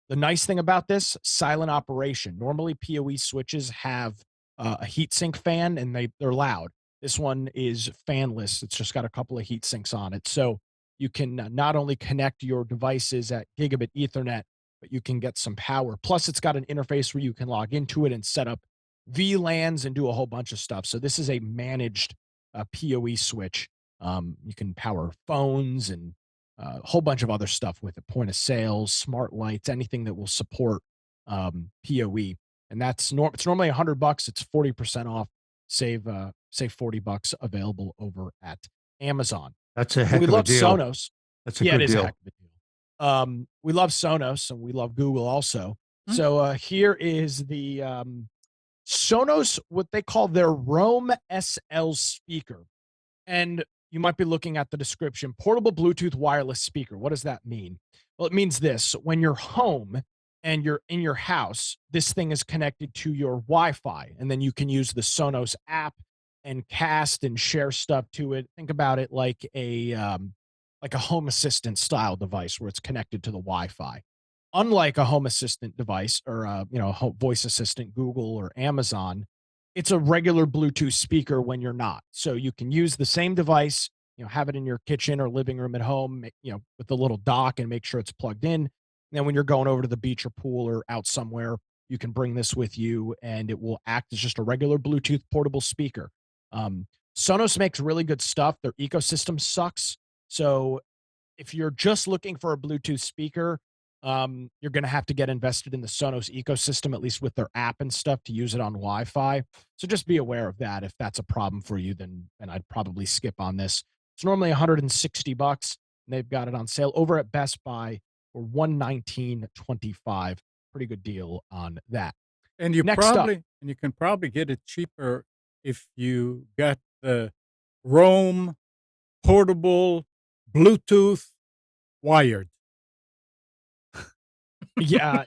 The nice thing about this, silent operation. Normally PoE switches have a heatsink fan and they're loud. This one is fanless. It's just got a couple of heat sinks on it. So you can not only connect your devices at gigabit Ethernet but you can get some power. Plus, it's got an interface where you can log into it and set up VLANs and do a whole bunch of stuff. So this is a managed PoE switch. You can power phones and a whole bunch of other stuff with it, point of sales, smart lights, anything that will support PoE. And it's normally $100. It's 40% off. Save $40 available over at Amazon. That's a heck We of a love deal. Sonos. That's a Yeah, it good is a deal. heck of a deal. We love Sonos and we love Google also. Hmm. So here is the Sonos, what they call their Roam SL speaker. And you might be looking at the description, portable Bluetooth wireless speaker. What does that mean? Well, it means this: when you're home and you're in your house, this thing is connected to your Wi-Fi, and then you can use the Sonos app and cast and share stuff to it. Think about it like a home assistant style device where it's connected to the Wi-Fi. Unlike a home assistant device or voice assistant, Google or Amazon, it's a regular Bluetooth speaker when you're not. So you can use the same device, have it in your kitchen or living room at home, with the little dock and make sure it's plugged in. And then when you're going over to the beach or pool or out somewhere, you can bring this with you and it will act as just a regular Bluetooth portable speaker. Sonos makes really good stuff. Their ecosystem sucks. So if you're just looking for a Bluetooth speaker, you're going to have to get invested in the Sonos ecosystem, at least with their app and stuff, to use it on Wi-Fi. So just be aware of that. If that's a problem for you, then I'd probably skip on this. It's normally $160, and they've got it on sale over at Best Buy for $119.25. Pretty good deal on that. And you Next up. can probably get it cheaper if you got the Roam portable Bluetooth wired. Yeah.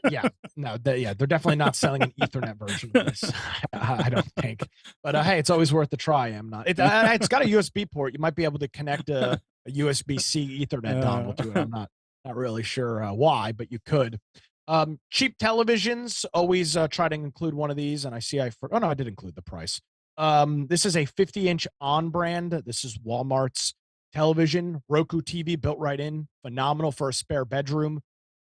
No, they're definitely not selling an Ethernet version of this. I don't think. But hey, it's always worth a try. It's got a USB port. You might be able to connect a USB-C Ethernet dongle to it. I'm not really sure why, but you could. Cheap televisions, always try to include one of these. And I see I did include the price. This is a 50-inch on brand. This is Walmart's television, Roku TV built right in. Phenomenal for a spare bedroom.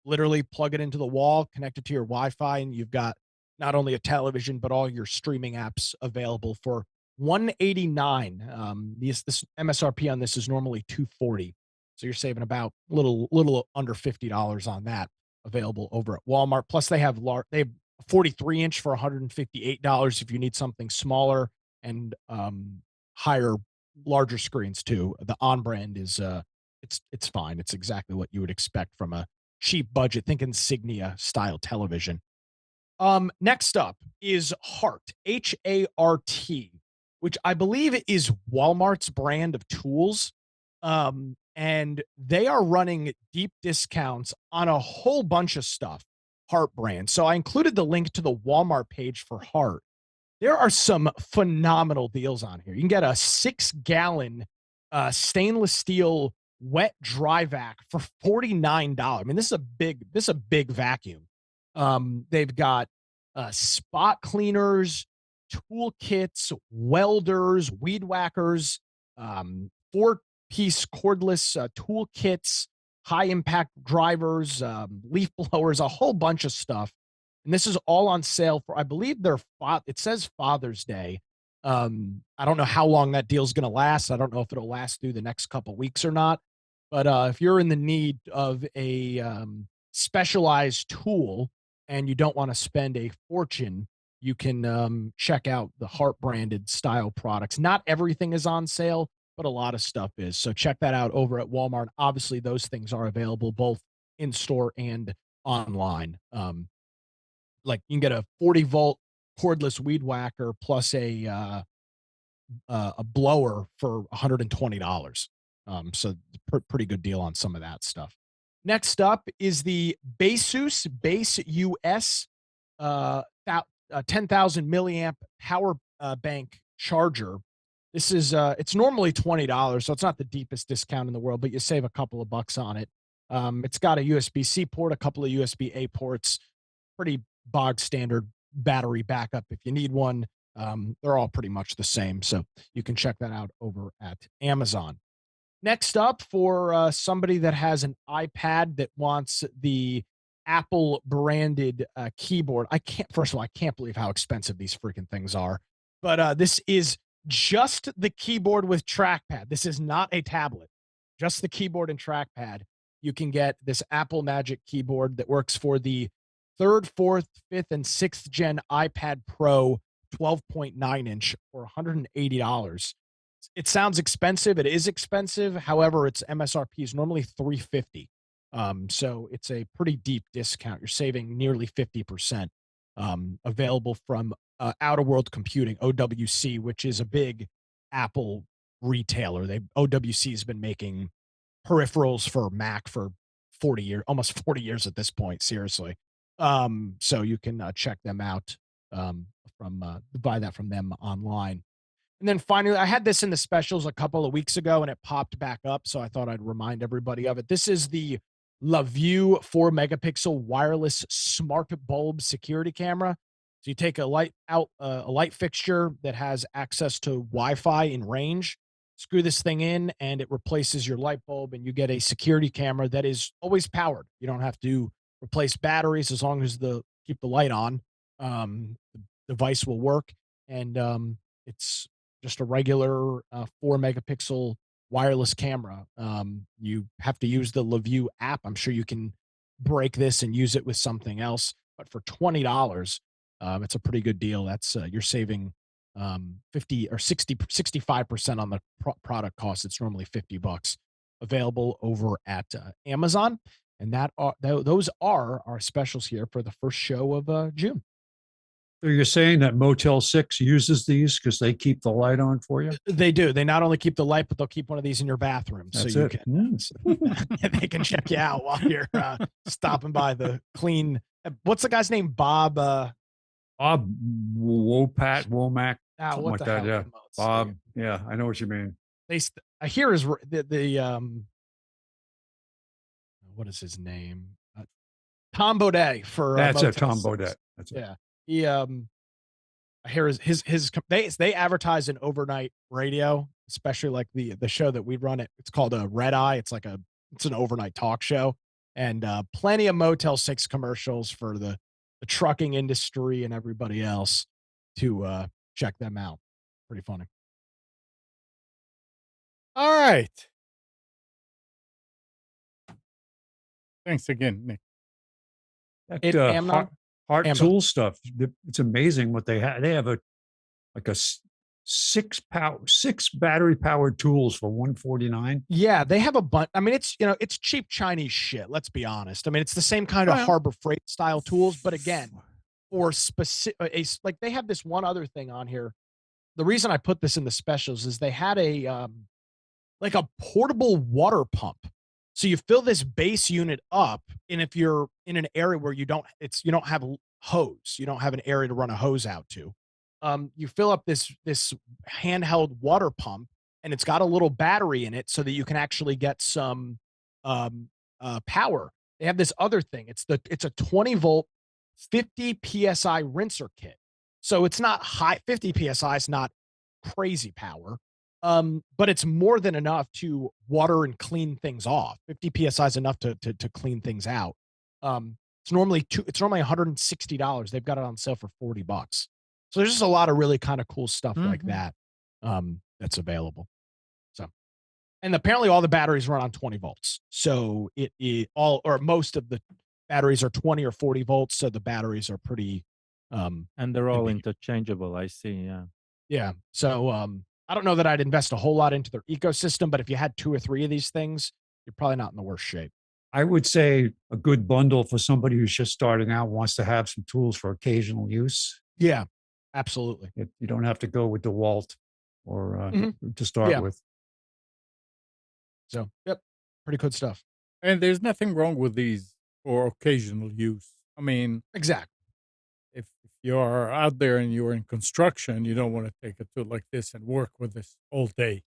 Literally plug it into the wall, connect it to your Wi-Fi, and you've got not only a television but all your streaming apps available for $189. This MSRP on this is normally $240, so you're saving about little under $50 on that. Available over at Walmart. Plus, they have 43-inch for $158 if you need something smaller and larger screens too. The on brand is it's fine. It's exactly what you would expect from a cheap budget. Think Insignia style television. Next up is Hart, H-A-R-T, which I believe is Walmart's brand of tools. And they are running deep discounts on a whole bunch of stuff, Hart brand. So I included the link to the Walmart page for Hart. There are some phenomenal deals on here. You can get a 6-gallon stainless steel wet dry vac for $49. I mean, this is a big vacuum. They've got spot cleaners, tool kits, welders, weed whackers, 4-piece cordless tool kits, high impact drivers, leaf blowers, a whole bunch of stuff. And this is all on sale for, I believe it says Father's Day. I don't know how long that deal's going to last. I don't know if it'll last through the next couple weeks or not. But if you're in the need of a specialized tool and you don't want to spend a fortune, you can check out the Hart branded style products. Not everything is on sale, but a lot of stuff is. So check that out over at Walmart. Obviously, those things are available both in store and online. Like you can get a 40-volt cordless weed whacker plus a blower for $120. So pretty good deal on some of that stuff. Next up is the Baseus Base US 10,000 milliamp power bank charger. This is it's normally $20, so it's not the deepest discount in the world, but you save a couple of bucks on it. It's got a USB-C port, a couple of USB-A ports, pretty bog standard battery backup if you need one. They're all pretty much the same, so you can check that out over at Amazon. Next up, for somebody that has an iPad that wants the Apple branded keyboard. First of all, I can't believe how expensive these freaking things are. But this is just the keyboard with trackpad. This is not a tablet, just the keyboard and trackpad. You can get this Apple Magic keyboard that works for the 3rd, 4th, 5th, and 6th gen iPad Pro 12.9 inch for $180. It sounds expensive. It is expensive. However, its MSRP is normally $350. So it's a pretty deep discount. You're saving nearly 50%. Available from Outer World Computing, OWC, which is a big Apple retailer. OWC has been making peripherals for Mac for 40 years, almost 40 years at this point. Seriously. So you can check them out buy that from them online. And then finally, I had this in the specials a couple of weeks ago and it popped back up. So I thought I'd remind everybody of it. This is the LaView 4 megapixel wireless smart bulb security camera. So you take a light fixture that has access to Wi-Fi in range, screw this thing in, and it replaces your light bulb, and you get a security camera that is always powered. You don't have to replace batteries as long as keep the light on. The device will work, and it's just a regular 4 megapixel wireless camera. You have to use the LaView app. I'm sure you can break this and use it with something else, but for $20, it's a pretty good deal. That's you're saving 50 or 65% on the product cost. It's normally $50. Available over at Amazon, and those are our specials here for the first show of June. So you're saying that Motel 6 uses these because they keep the light on for you? They do. They not only keep the light, but they'll keep one of these in your bathroom. That's so you it. can they can check you out while you're stopping by the clean. What's the guy's name? Bob Womack, something what like the that. hell? Yeah, Let's see. Bob. Yeah, I know what you mean. I hear his what is his name? Tom Baudet for That's Motel it, Tom 6. Baudet. That's it. Yeah. He I hear they advertise in overnight radio, especially like the show that we run. It's called a Red Eye. It's an overnight talk show, and plenty of Motel 6 commercials for the trucking industry and everybody else to check them out. Pretty funny. All right. Thanks again, Nick. That Amnon? Heart Amnon. Tool stuff. It's amazing what they have. They have six battery powered tools for $149. Yeah, they have a bunch. I mean, it's cheap Chinese shit. Let's be honest. I mean, it's the same kind of Harbor Freight style tools, but again, for specific, like they have this one other thing on here. The reason I put this in the specials is they had a portable water pump. So you fill this base unit up, and if you're in an area where you don't have a hose, you don't have an area to run a hose out to, you fill up this handheld water pump, and it's got a little battery in it so that you can actually get some power. They have this other thing. It's a 20-volt, 50 psi rinser kit. So it's not high. 50 psi is not crazy power. But it's more than enough to water and clean things off. 50 psi is enough to clean things out. It's normally $160. They've got it on sale for $40. So there's just a lot of really kind of cool stuff like that that's available. So, and apparently all the batteries run on 20 volts. So most of the batteries are 20 or 40 volts. So the batteries are pretty. And they're all interchangeable. I see. Yeah. Yeah. So I don't know that I'd invest a whole lot into their ecosystem, but if you had 2 or 3 of these things, you're probably not in the worst shape. I would say a good bundle for somebody who's just starting out, wants to have some tools for occasional use. Yeah, absolutely. You don't have to go with DeWalt or to start with. So, yep, pretty good stuff. And there's nothing wrong with these for occasional use. I mean, exactly. If you're out there and you're in construction, you don't want to take a tool like this and work with this all day.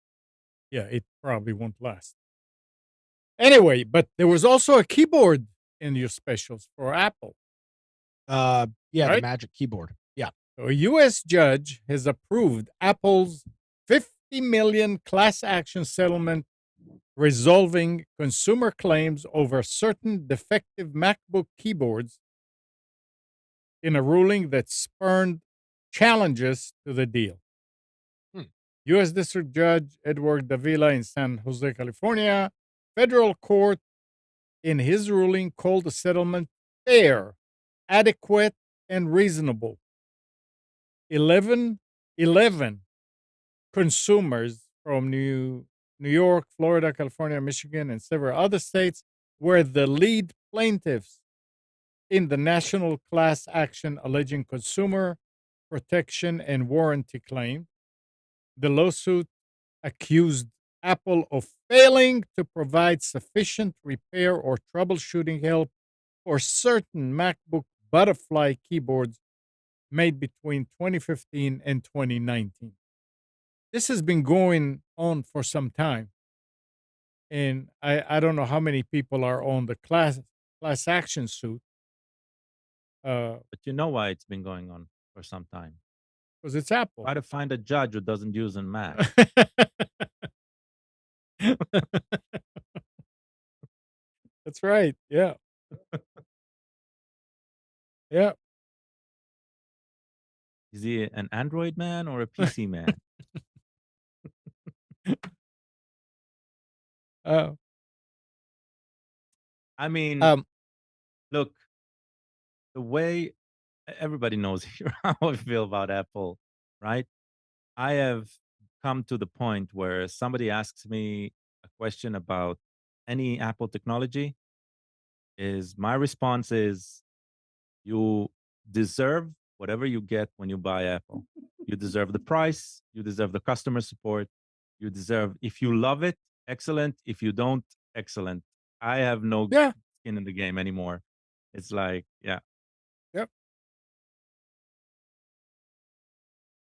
Yeah, it probably won't last. Anyway, but there was also a keyboard in your specials for Apple. Yeah, right? The Magic Keyboard. Yeah. So a U.S. judge has approved Apple's $50 million class action settlement resolving consumer claims over certain defective MacBook keyboards in a ruling that spurned challenges to the deal. U.S. District Judge Edward Davila in San Jose, California, federal court, in his ruling, called the settlement fair, adequate, and reasonable. 11 consumers from New York, Florida, California, Michigan, and several other states were the lead plaintiffs in the national class action alleging consumer protection and warranty claim. The lawsuit accused Apple of failing to provide sufficient repair or troubleshooting help for certain MacBook Butterfly keyboards made between 2015 and 2019. This has been going on for some time. And I don't know how many people are on the class action suit. But you know why it's been going on for some time. Because it's Apple. Try to find a judge who doesn't use a Mac. That's right. Yeah. Yeah. Is he an Android man or a PC man? Oh. I mean, look, the way everybody knows here how I feel about Apple, right? I have come to the point where somebody asks me a question about any Apple technology, is my response is you deserve whatever you get when you buy Apple. You deserve the price, you deserve the customer support, you deserve, if you love it, excellent. If you don't, excellent. I have no Yeah. skin in the game anymore. It's like, yeah. Yep.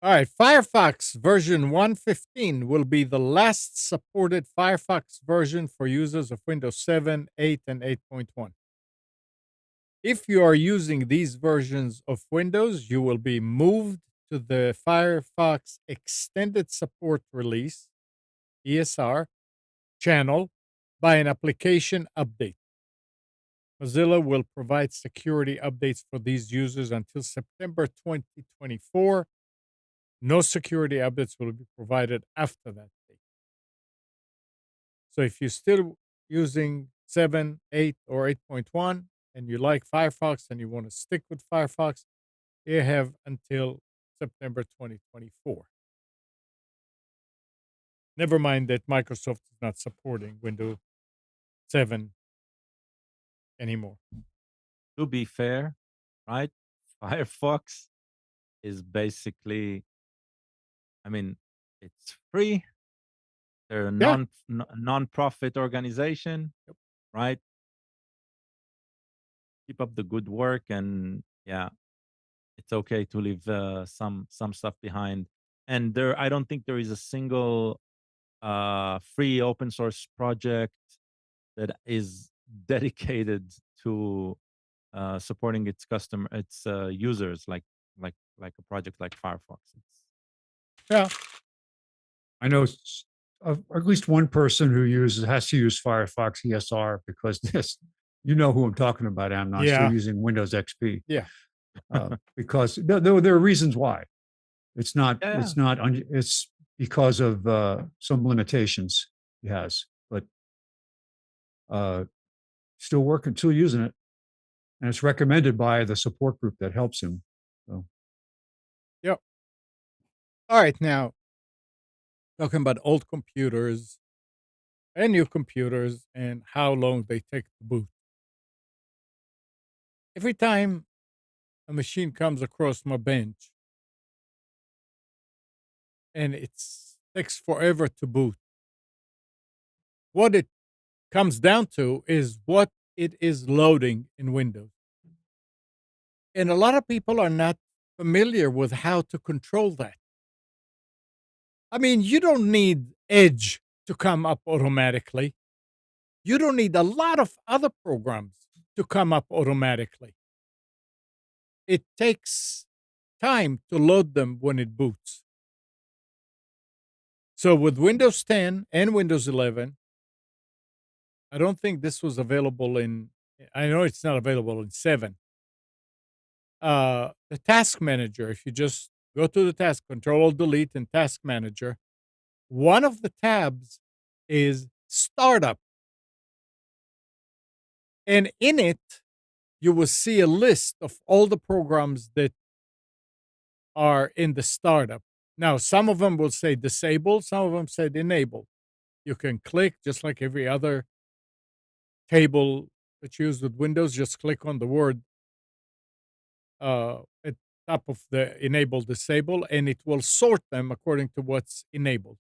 All right. Firefox version 115 will be the last supported Firefox version for users of Windows 7, 8, and 8.1. If you are using these versions of Windows, you will be moved to the Firefox Extended Support Release, ESR, channel by an application update. Mozilla will provide security updates for these users until September 2024. No security updates will be provided after that date. So if you're still using 7, 8, or 8.1, and you like Firefox and you want to stick with Firefox, you have until September 2024. Never mind that Microsoft is not supporting Windows 7 anymore. To be fair, right? Firefox is basically, I mean, it's free. They're a non-profit organization, right? Keep up the good work, and yeah, it's okay to leave some stuff behind. And I don't think there is a single free open source project that is dedicated to supporting its users, like a project like Firefox. Yeah. I know at least one person who has to use Firefox ESR because this, you know who I'm talking about, Amnon, Yeah. still using Windows XP. Yeah. Because there are reasons why. It's not, Yeah. it's because of some limitations he has, but still working, still using it. And it's recommended by the support group that helps him. So. Yep. All right. Now, talking about old computers and new computers and how long they take to boot. Every time a machine comes across my bench and it takes forever to boot, what it comes down to is what it is loading in Windows. And a lot of people are not familiar with how to control that. I mean, you don't need Edge to come up automatically. You don't need a lot of other programs to come up automatically. It takes time to load them when it boots. So with Windows 10 and Windows 11, I don't think this was available in. I know it's not available in 7. The task manager. If you just go to the task, Control Delete and Task Manager, one of the tabs is Startup, and in it you will see a list of all the programs that are in the startup. Now, some of them will say disable, some of them say enable. You can click just like every other table that's used with Windows, just click on the word at top of the enable disable, and it will sort them according to what's enabled.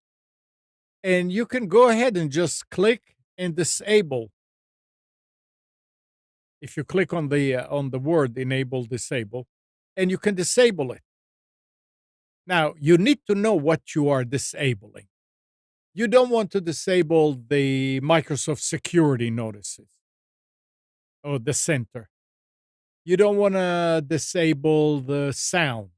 And you can go ahead and just click and disable. If you click on the word enable disable, and you can disable it. Now, you need to know what you are disabling. You don't want to disable the Microsoft security notices or the center. You don't want to disable the sound.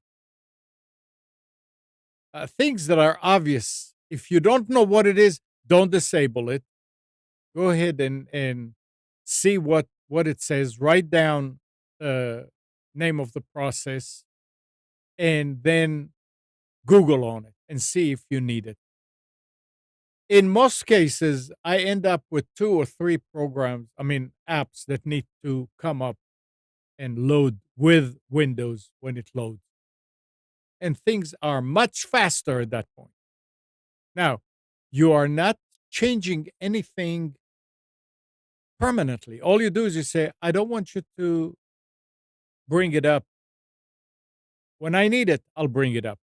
Things that are obvious. If you don't know what it is, don't disable it. Go ahead and see what it says. Write down the name of the process and then Google on it and see if you need it. In most cases, I end up with 2 or 3 apps that need to come up and load with Windows when it loads. And things are much faster at that point. Now, you are not changing anything permanently. All you do is you say, I don't want you to bring it up. When I need it, I'll bring it up.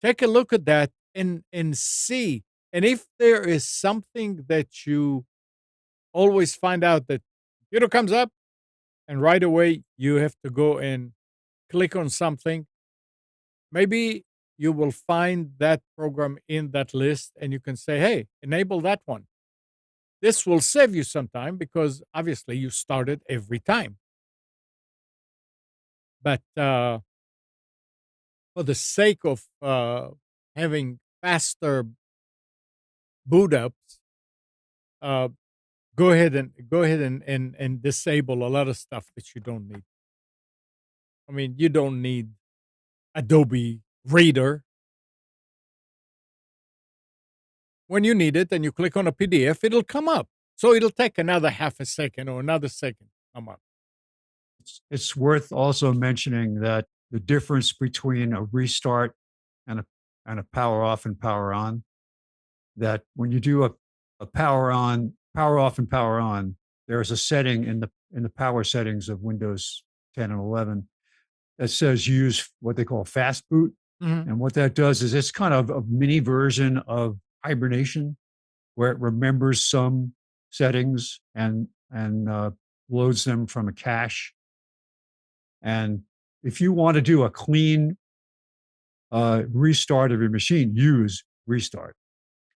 Take a look at that and see. And if there is something that you always find out that computer comes up and right away you have to go and click on something, maybe you will find that program in that list and you can say, hey, enable that one. This will save you some time because obviously you start it every time. But for the sake of having faster boot ups, uh, go ahead and disable a lot of stuff that you don't need. I mean, you don't need Adobe Reader. When you need it and you click on a PDF, it'll come up. So it'll take another half a second or another second to come up. It's worth also mentioning that the difference between a restart and a power off and power on, that when you do a power on, power off and power on, there is a setting in the power settings of Windows 10 and 11 that says use what they call fast boot. Mhm. And what that does is it's kind of a mini version of hibernation, where it remembers some settings and loads them from a cache. And if you want to do a clean restart of your machine, use restart,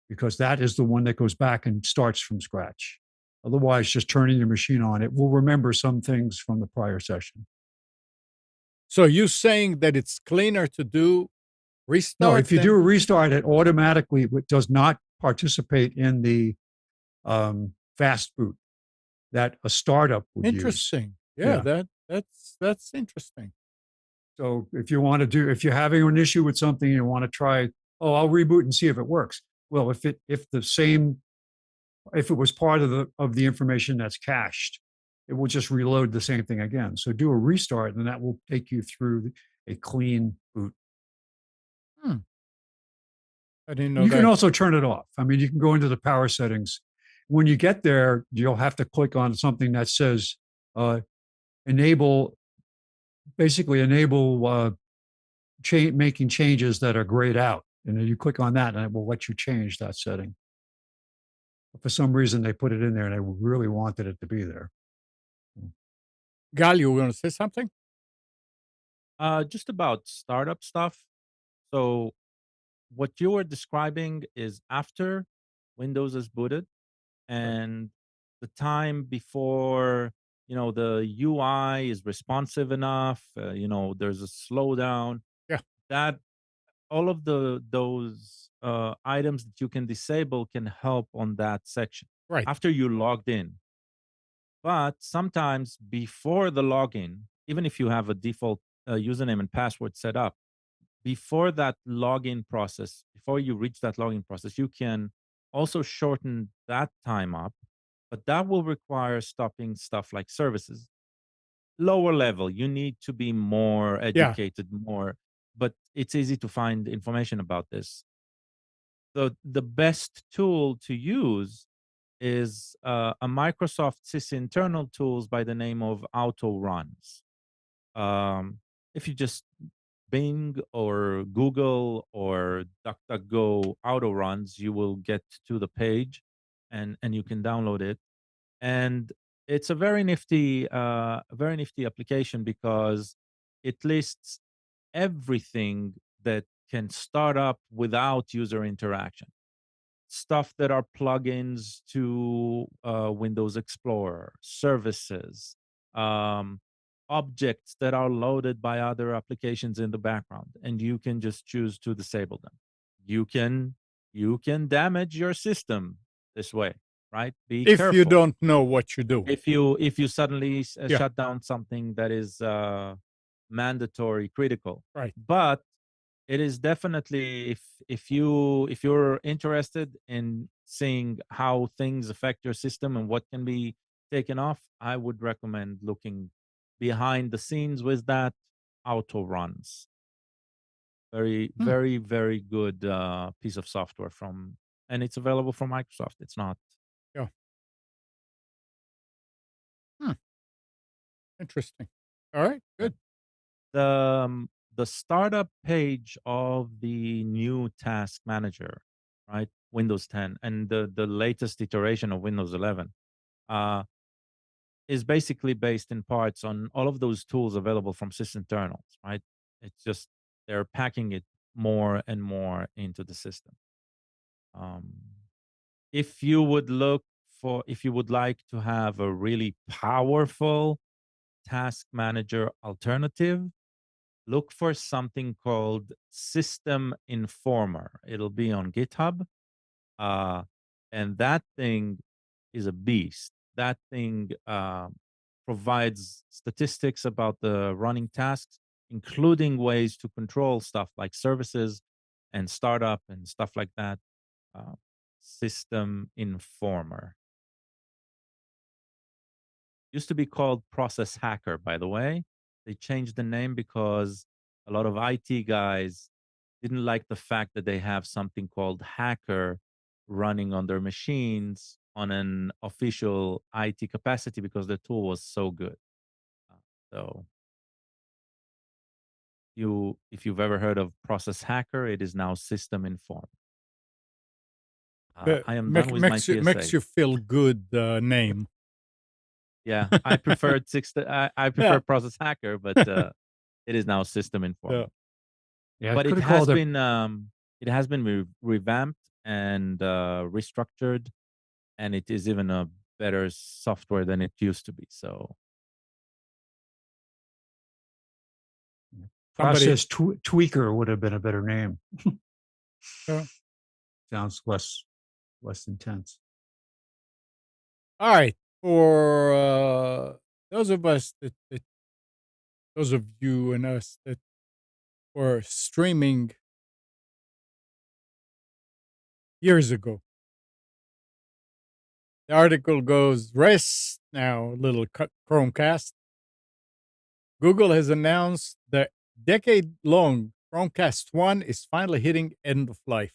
because that is the one that goes back and starts from scratch. Otherwise, just turning your machine on, it will remember some things from the prior session. So you saying that it's cleaner to do restart? No, if you do a restart, it automatically does not participate in the fast boot that a startup would use. Interesting. Yeah, that's interesting. So if you're having an issue with something, you want to try, I'll reboot and see if it works. Well, if it was part of the information that's cached, it will just reload the same thing again. So do a restart, and that will take you through a clean boot. I didn't know You that. can also turn it off. I mean, you can go into the power settings. When you get there, you'll have to click on something that says enable making changes that are grayed out. And then you click on that and it will let you change that setting. But for some reason, they put it in there and they really wanted it to be there. Gal, you were going to say something? Just about startup stuff. So what you were describing is after Windows is booted and the time before, the UI is responsive enough, there's a slowdown. Yeah. That all of those items that you can disable can help on that section Right. after you logged in. But sometimes before the login, even if you have a default username and password set up, before that login process, before you reach that login process, you can also shorten that time up, but that will require stopping stuff like services. Lower level, you need to be more educated, more, but it's easy to find information about this. The best tool to use is a Microsoft sysinternal tools by the name of Auto Runs. If you just Bing or Google or DuckDuckGo Auto Runs, you will get to the page, and you can download it. And it's a very nifty application because it lists everything that can start up without user interaction. Stuff that are plugins to Windows Explorer, services, um, objects that are loaded by other applications in the background, and you can just choose to disable them. You can damage your system this way, right? Be If you careful. don't know what you're doing. If you suddenly Yeah. shut down something that is mandatory critical, Right. but it is definitely, if you're interested in seeing how things affect your system and what can be taken off, I would recommend looking behind the scenes with that. Auto Runs, very Hmm. very very good piece of software and it's available from Microsoft. It's not. Interesting. All right. Good. The startup page of the new task manager, right? Windows 10 and the latest iteration of Windows 11 uh, is basically based in parts on all of those tools available from sysinternals, right? It's just they're packing it more and more into the system. Um, if you would like to have a really powerful task manager alternative, look for something called System Informer. It'll be on GitHub. And that thing is a beast. That thing provides statistics about the running tasks, including ways to control stuff like services and startup and stuff like that. System Informer. Used to be called Process Hacker, by the way. They changed the name because a lot of IT guys didn't like the fact that they have something called Hacker running on their machines on an official IT capacity because the tool was so good. So if you've ever heard of Process Hacker, it is now System Inform. I am done with my Makes PSA. you feel good. Name. Yeah, I preferred I prefer Yeah. Process Hacker, but it is now System Inform. Yeah, But could have called it. it has been revamped and restructured, and it is even a better software than it used to be. So Process tweaker would have been a better name. Yeah. Sounds less intense. All right. For those of us those of you and us that were streaming years ago, the article goes, rest now, little Chromecast. Google has announced that decade-long Chromecast 1 is finally hitting end of life.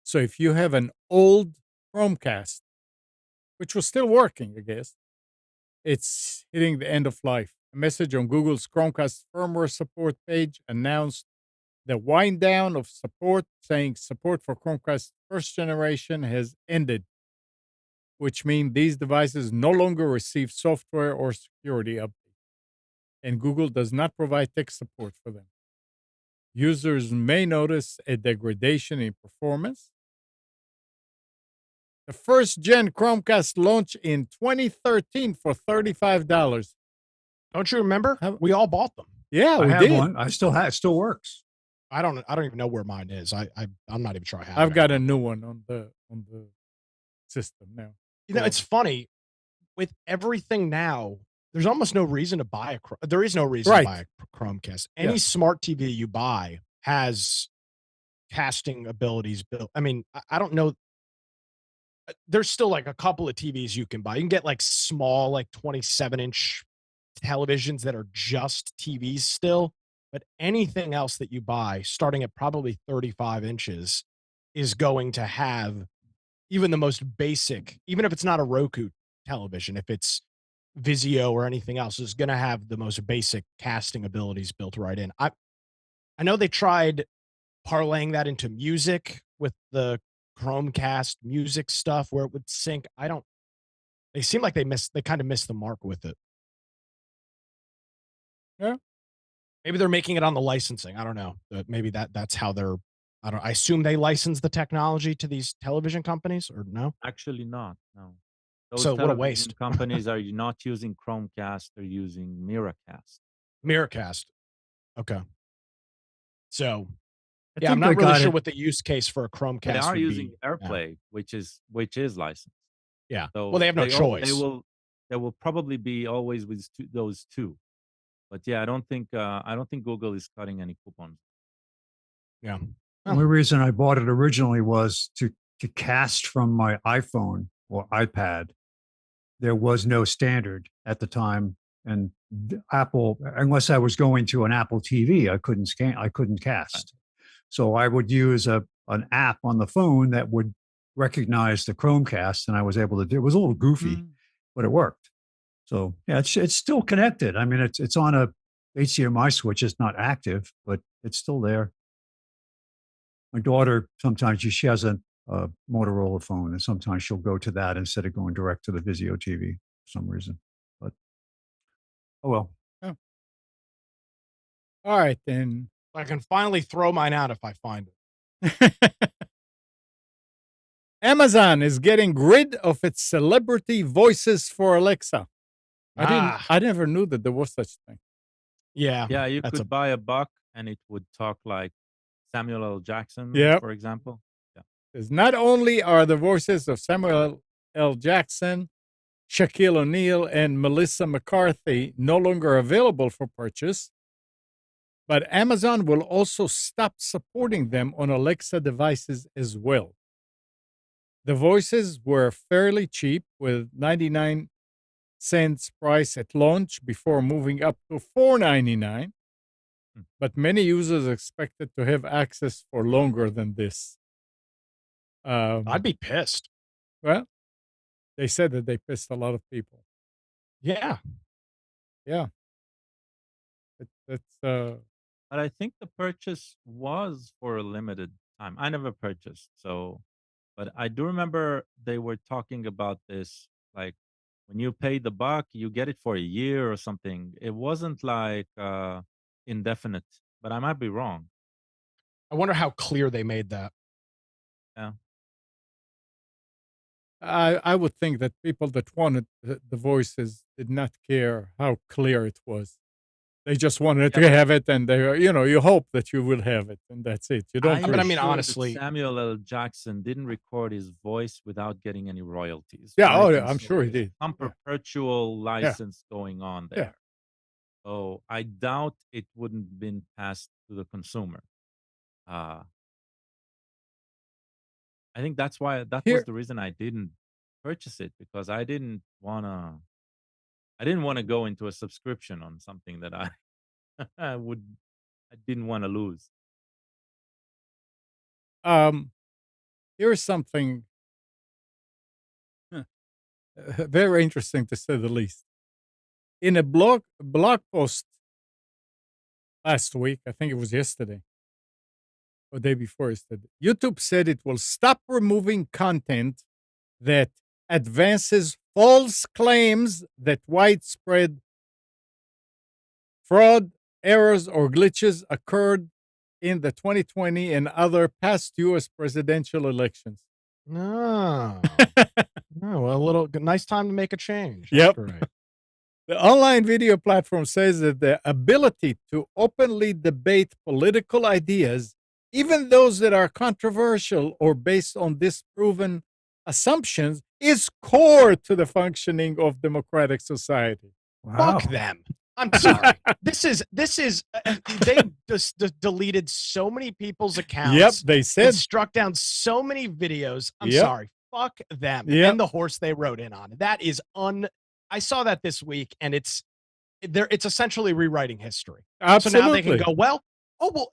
So if you have an old Chromecast, which was still working, I guess, it's hitting the end of life. A message on Google's Chromecast firmware support page announced the wind down of support, saying support for Chromecast first generation has ended, which means these devices no longer receive software or security updates, and Google does not provide tech support for them. Users may notice a degradation in performance. The first gen Chromecast launched in 2013 for $35. Don't you remember? How- We all bought them. Yeah, I we have did. one. I still have. It still works. I don't even know where mine is. I'm not even sure I have I've it got a anymore. new one on the system now. You know, it's funny with everything now. There's almost no reason to buy there is no reason to Right. buy a Chromecast. Any Yeah. smart TV you buy has casting abilities built. I mean, I don't know. There's still like a couple of TVs you can buy. You can get like small, like 27-inch televisions that are just TVs still. But anything else that you buy, starting at probably 35 inches, is going to have even the most basic, even if it's not a Roku television, if it's Vizio or anything else, is going to have the most basic casting abilities built right in. I know they tried parlaying that into music with the Chromecast music stuff where it would sync. They seem like they kind of missed the mark with it. Yeah. Maybe they're making it on the licensing. I don't know. Maybe that's how they're, I assume they license the technology to these television companies or no? Actually, not. No. Those So what a television waste. companies are not using Chromecast; they're using Miracast. Miracast. Okay. So I yeah, I'm think they not really got sure it. what the use case for a Chromecast They are would using be. AirPlay, which is licensed. Yeah. Well, So they have no choice. they will probably be always with those two. But yeah, I don't think Google is cutting any coupons. Yeah. The only reason I bought it originally was to cast from my iPhone or iPad. There was no standard at the time, and Apple, unless I was going to an Apple TV, I couldn't cast. So I would use an app on the phone that would recognize the Chromecast, and I was able to do. It was a little goofy, but it worked. So yeah, it's still connected. I mean, it's on a HDMI switch. It's not active, but it's still there. My daughter sometimes she has a Motorola phone, and sometimes she'll go to that instead of going direct to the Vizio TV for some reason. But oh well. Yeah. All right, then. I can finally throw mine out if I find it. Amazon is getting rid of its celebrity voices for Alexa. I never knew that there was such a thing. Yeah. Yeah, you could buy a buck and it would talk like Samuel L. Jackson, for example. Yeah. Because not only are the voices of Samuel L. Jackson, Shaquille O'Neal, and Melissa McCarthy no longer available for purchase, but Amazon will also stop supporting them on Alexa devices as well. The voices were fairly cheap, with 99 cents price at launch before moving up to $4.99. But many users expected to have access for longer than this. I'd be pissed. Well, they said that they pissed a lot of people. Yeah. Yeah. But I think the purchase was for a limited time. I never purchased, but I do remember they were talking about this, like when you pay the buck, you get it for a year or something. It wasn't like indefinite, but I might be wrong. I wonder how clear they made that. Yeah. I would think that people that wanted the voices did not care how clear it was. They just wanted to have it, and you hope that you will have it, and that's it. You don't. But I mean, honestly, Samuel L. Jackson didn't record his voice without getting any royalties. Yeah, right? I'm sure he did. Some perpetual license going on there. Yeah. So I doubt it wouldn't been passed to the consumer. I think that's why was the reason I didn't purchase it, because I didn't want to go into a subscription on something that I didn't want to lose. Here's something very interesting, to say the least. In a blog post last week, I think it was yesterday or day before yesterday, YouTube said it will stop removing content that advances false claims that widespread fraud, errors, or glitches occurred in the 2020 and other past U.S. presidential elections. No. Oh, well, nice time to make a change. Yep. That's great. The online video platform says that the ability to openly debate political ideas, even those that are controversial or based on disproven assumptions, is core to the functioning of democratic society. Wow. Fuck them. I'm sorry. This is they just deleted so many people's accounts. Yep, they And said. struck down so many videos. I'm Yep. sorry. Fuck them. Yep. And the horse they rode in on. That is I saw that this week, and it's essentially rewriting history. Absolutely. So now they can go, well,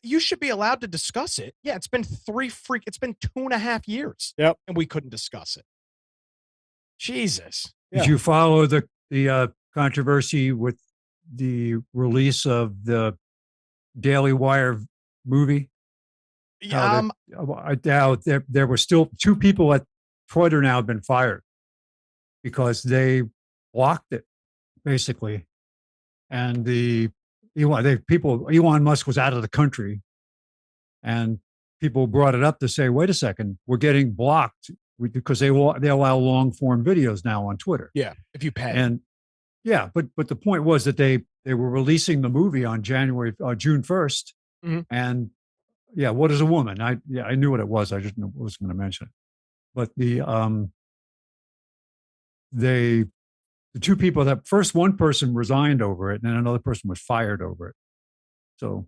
you should be allowed to discuss it. Yeah, it's been it's been 2.5 years. Yep. And we couldn't discuss it. Jesus. Did you follow the controversy with the release of the Daily Wire movie? Yeah, I doubt there were still 2 people at Twitter now have been fired because they blocked it, basically. And Elon Musk was out of the country, and people brought it up to say, wait a second, we're getting blocked because they allow long form videos now on Twitter. Yeah, if you pay. And yeah, but the point was that they were releasing the movie on June 1st. Mhm. And yeah, what is a woman? I knew what it was. I just was going to mention it. But the 2 people that first, one person resigned over it, and then another person was fired over it. So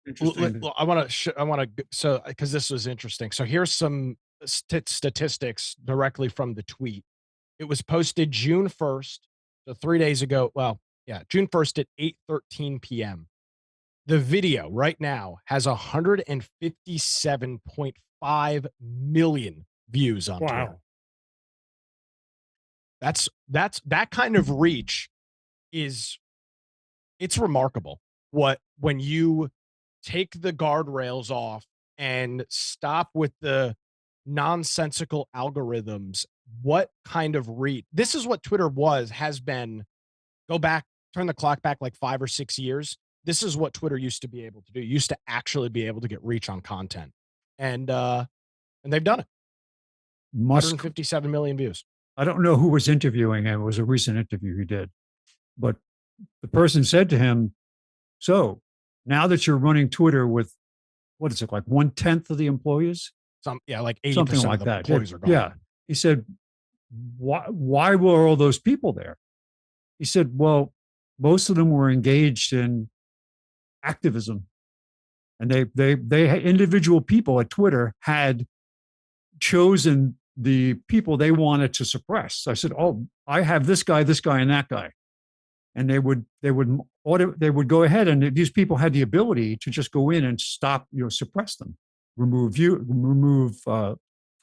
interesting. I want to because this was interesting. So here's some statistics directly from the tweet. It was posted June 1st, so 3 days ago. Well, yeah, June 1st at 8:13 p.m. The video right now has 157.5 million views on Twitter. That kind of reach it's remarkable. When you take the guardrails off and stop with the nonsensical algorithms, what kind of reach? This is what Twitter has been. Go back, turn the clock back like 5 or 6 years. This is what Twitter used to be able to do. Used to actually be able to get reach on content, and they've done it. 157 million views. I don't know who was interviewing him. It was a recent interview he did, but the person said to him, "So now that you're running Twitter with, what is it, like 1/10 of the employees?" Like 80% something like of the that. employees are gone. Yeah, he said, "Why were all those people there?" He said, "Well, most of them were engaged in activism, and they individual people at Twitter had chosen the people they wanted to suppress." So I said, "Oh, I have this guy, and that guy," and they would go ahead, and these people had the ability to just go in and stop, suppress them, remove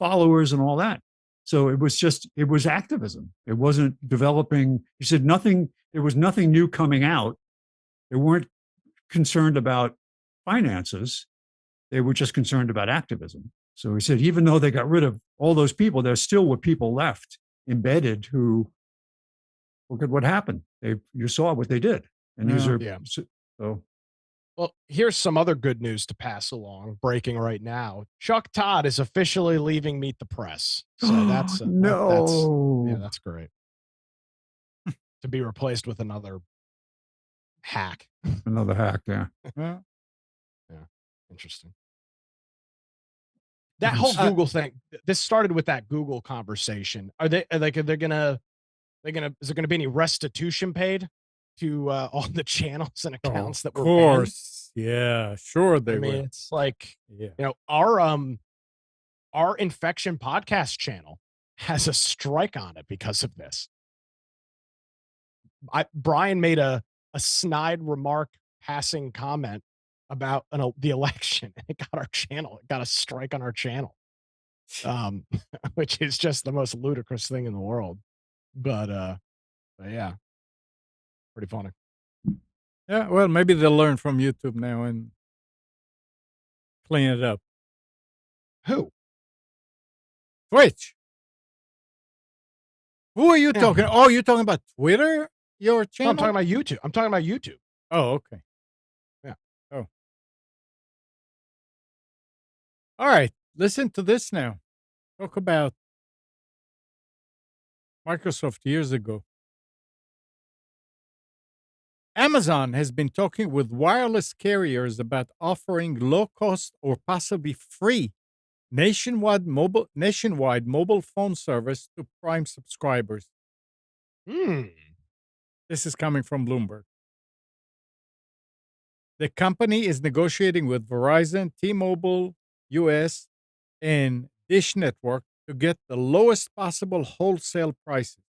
followers and all that. So it was activism. It wasn't developing. He said there was nothing new coming out. They weren't concerned about finances. They were just concerned about activism. So he said, even though they got rid of all those people, there still were people left embedded who, look at what happened. You saw what they did. And these are, so. Well, here's some other good news to pass along. Breaking right now. Chuck Todd is officially leaving Meet the Press. So that's that's great. To be replaced with another hack. Another hack, yeah. Yeah. Interesting. That whole Google thing, this started with that Google conversation. Is there gonna be any restitution paid to all the channels and accounts that were banned? Of course. Yeah, sure they will. It's like, our infection podcast channel has a strike on it because of this. Brian made a snide remark, passing comment about the election, and it got a strike on our channel, which is just the most ludicrous thing in the world. But yeah, pretty funny. Yeah, well, maybe they'll learn from YouTube now and clean it up. Who? Twitch. Who are you talking? Oh, you're talking about Twitter? Your channel? No, I'm talking about YouTube. Oh, okay. Yeah. Oh. All right. Listen to this now. Talk about Microsoft years ago. Amazon has been talking with wireless carriers about offering low-cost or possibly free nationwide mobile phone service to Prime subscribers. This is coming from Bloomberg. The company is negotiating with Verizon, T-Mobile US, and Dish Network to get the lowest possible wholesale prices.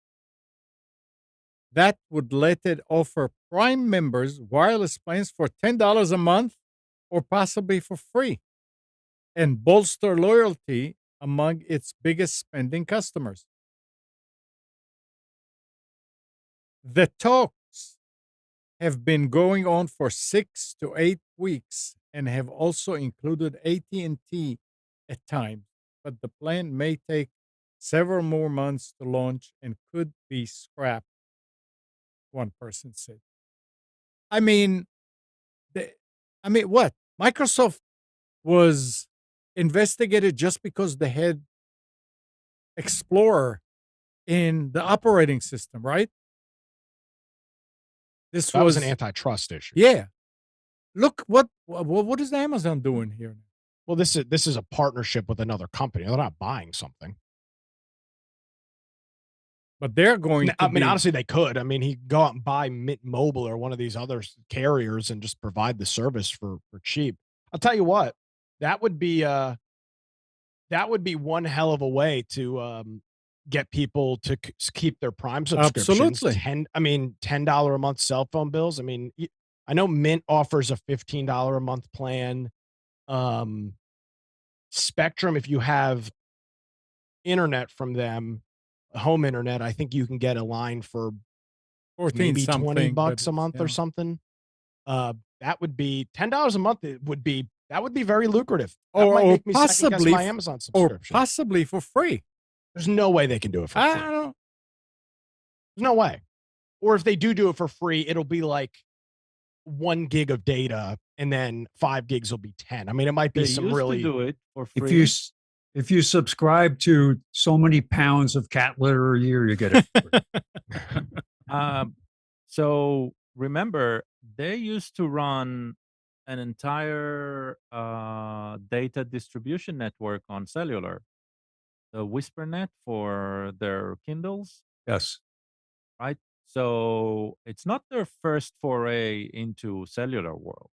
That would let it offer Prime members wireless plans for $10 a month or possibly for free and bolster loyalty among its biggest spending customers. The talks have been going on for 6 to 8 weeks and have also included AT&T at times, but the plan may take several more months to launch and could be scrapped, one person said. I mean, what? Microsoft was investigated just because they had Explorer in the operating system, right? This That was an antitrust issue. Yeah. Look, what is Amazon doing here? Well, this is a partnership with another company. They're not buying something. But they're going to I mean, honestly, they could. I mean, he could go out and buy Mint Mobile or one of these other carriers and just provide the service for cheap. I'll tell you what, that would be one hell of a way to get people to keep their Prime subscriptions. Absolutely. $10 a month cell phone bills. I mean, I know Mint offers a $15 a month plan. Spectrum, if you have internet from them, home internet, I think you can get a line for 14 maybe something $20 a month or something. That would be $10 a month. That would be very lucrative. That might make me second guess my Amazon subscription. Or possibly for free. There's no way they can do it for free. I don't know. There's no way. Or if they do it for free, it'll be like 1 gig of data and then 5 gigs will be 10. I mean, it might be They some used really to do it for free. If you subscribe to so many pounds of cat litter a year, you get it free. So remember, they used to run an entire data distribution network on cellular, the WhisperNet for their Kindles, Yes. right? So it's not their first foray into cellular world.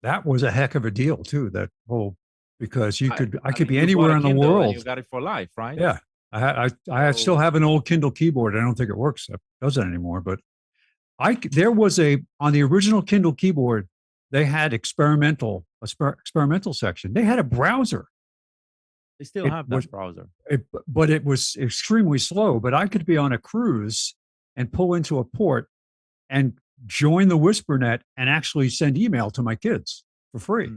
That was a heck of a deal too. That whole, because I could be you anywhere bought a in the Kindle and world. you got it for life, right? Yeah. I still have an old Kindle keyboard. I don't think it works. It doesn't anymore, but there was on the original Kindle keyboard, they had experimental section. They had a browser. They still have that browser. But it was extremely slow. But I could be on a cruise and pull into a port and join the WhisperNet and actually send email to my kids for free. It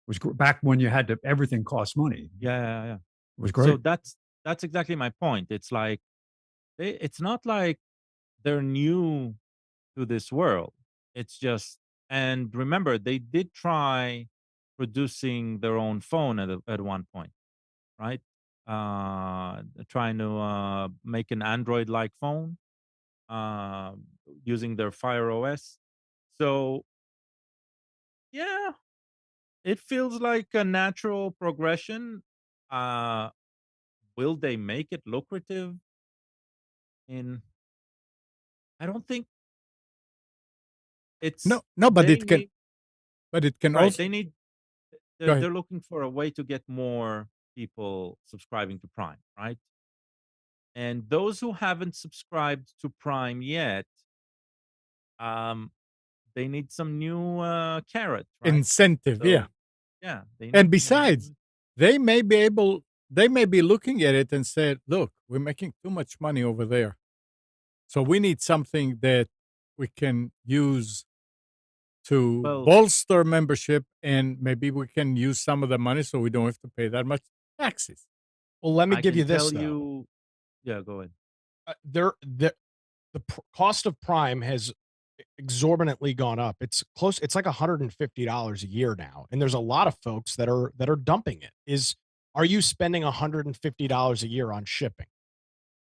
was back when you had to, everything cost money. Yeah. It was great. So that's exactly my point. It's like it's not like they're new to this world. It's just, and remember, they did try producing their own phone at one point, right? Trying to make an Android-like phone using their Fire OS. So, yeah, it feels like a natural progression. Will they make it lucrative? I don't think it's No, but it can. But it can right. also. They need. They're looking for a way to get more people subscribing to Prime, right? And those who haven't subscribed to Prime yet, they need some new carrot, right? Incentive, So, yeah. Yeah. And besides, they may be looking at it and said, look, we're making too much money over there. So we need something that we can use to bolster membership, and maybe we can use some of the money so we don't have to pay that much taxes. Well, let me give you this, Yeah, go ahead. The cost of Prime has exorbitantly gone up. It's like $150 a year now, and there's a lot of folks that are dumping it. Are you spending $150 a year on shipping?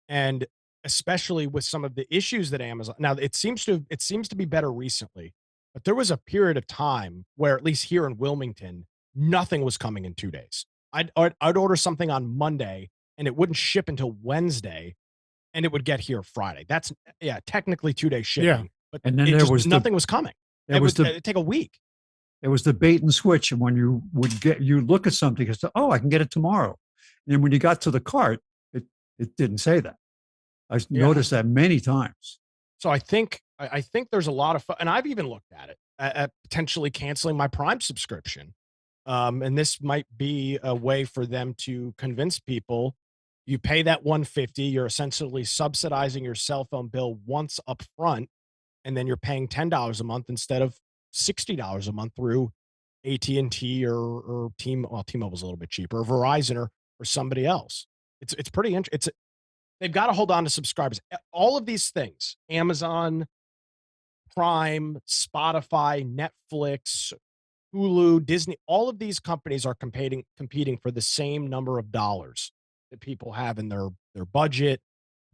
And especially with some of the issues that Amazon now it seems to be better recently, but there was a period of time where, at least here in Wilmington, nothing was coming in 2 days. I'd order something on Monday, and it wouldn't ship until Wednesday, and it would get here Friday. That's yeah, technically 2-day Yeah. shipping, but And then it there just was nothing was coming. there It was would the it'd take a week. there was the bait and switch, and when you look at something and say, "Oh, I can get it tomorrow," and then when you got to the cart, it didn't say that. I Yeah. noticed that many times. So I think there's a lot of and I've even looked at it at potentially canceling my Prime subscription. And this might be a way for them to convince people you pay that 150, you're essentially subsidizing your cell phone bill once up front, and then you're paying $10 a month instead of $60 a month through AT&T or T-Mobile's a little bit cheaper, or Verizon or somebody else. It's pretty interesting. They've got to hold on to subscribers. All of these things, Amazon, Prime, Spotify, Netflix, Hulu, Disney, all of these companies are competing for the same number of dollars that people have in their budget,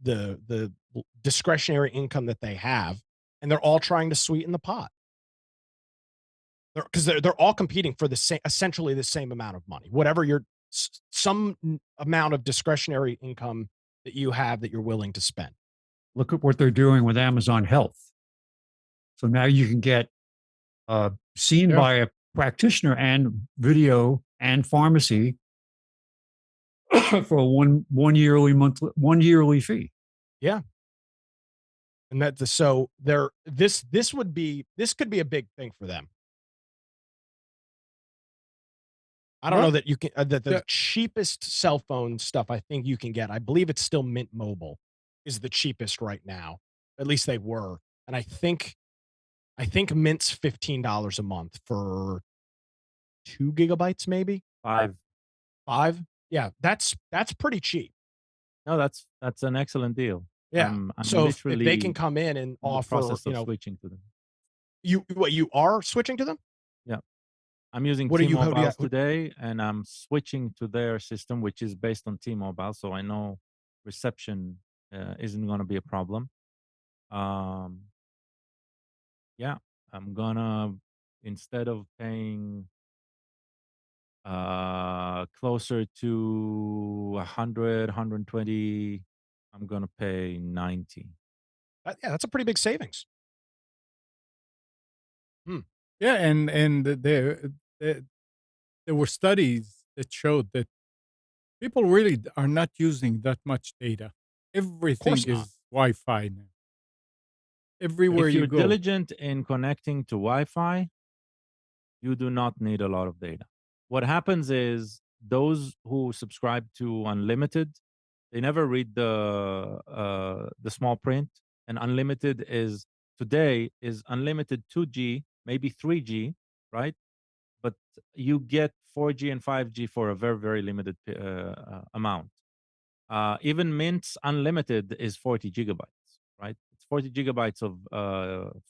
the discretionary income that they have, and they're all trying to sweeten the pot. They're all competing for the same, essentially the same amount of money. Whatever your some amount of discretionary income that you have that you're willing to spend. Look at what they're doing with Amazon Health. So now you can get seen Yeah. by a practitioner and video and pharmacy for a one yearly fee. Yeah. And that the so there this could be a big thing for them. I don't know Well, that you can that the yeah. cheapest cell phone stuff I think you can get. I believe it's still Mint Mobile is the cheapest right now. At least they were. And I think Mint's $15 a month for 2 gigabytes maybe? 5. 5? Yeah, that's pretty cheap. No, that's an excellent deal. Yeah. I'm So if they can literally come in and in the offer, process of switching to them. you are switching to them? Yeah. I'm using What are you how do you T-Mobile's today, and I'm switching to their system, which is based on T-Mobile. So I know reception isn't going to be a problem. Um, yeah, I'm gonna instead of paying closer to 100, 120, I'm gonna pay 90. yeah, that's a pretty big savings. Hmm. Yeah, and there were studies that showed that people really are not using that much data. Of Everything course not. is Wi-Fi now. Everywhere If you you're go. diligent in connecting to Wi-Fi, you do not need a lot of data. What happens is those who subscribe to unlimited, they never read the small print. And unlimited is today is unlimited 2G, maybe 3G, right? But you get 4G and 5G for a very very limited amount. Even Mint's unlimited is 40 gigabytes, right? It's 40 gigabytes of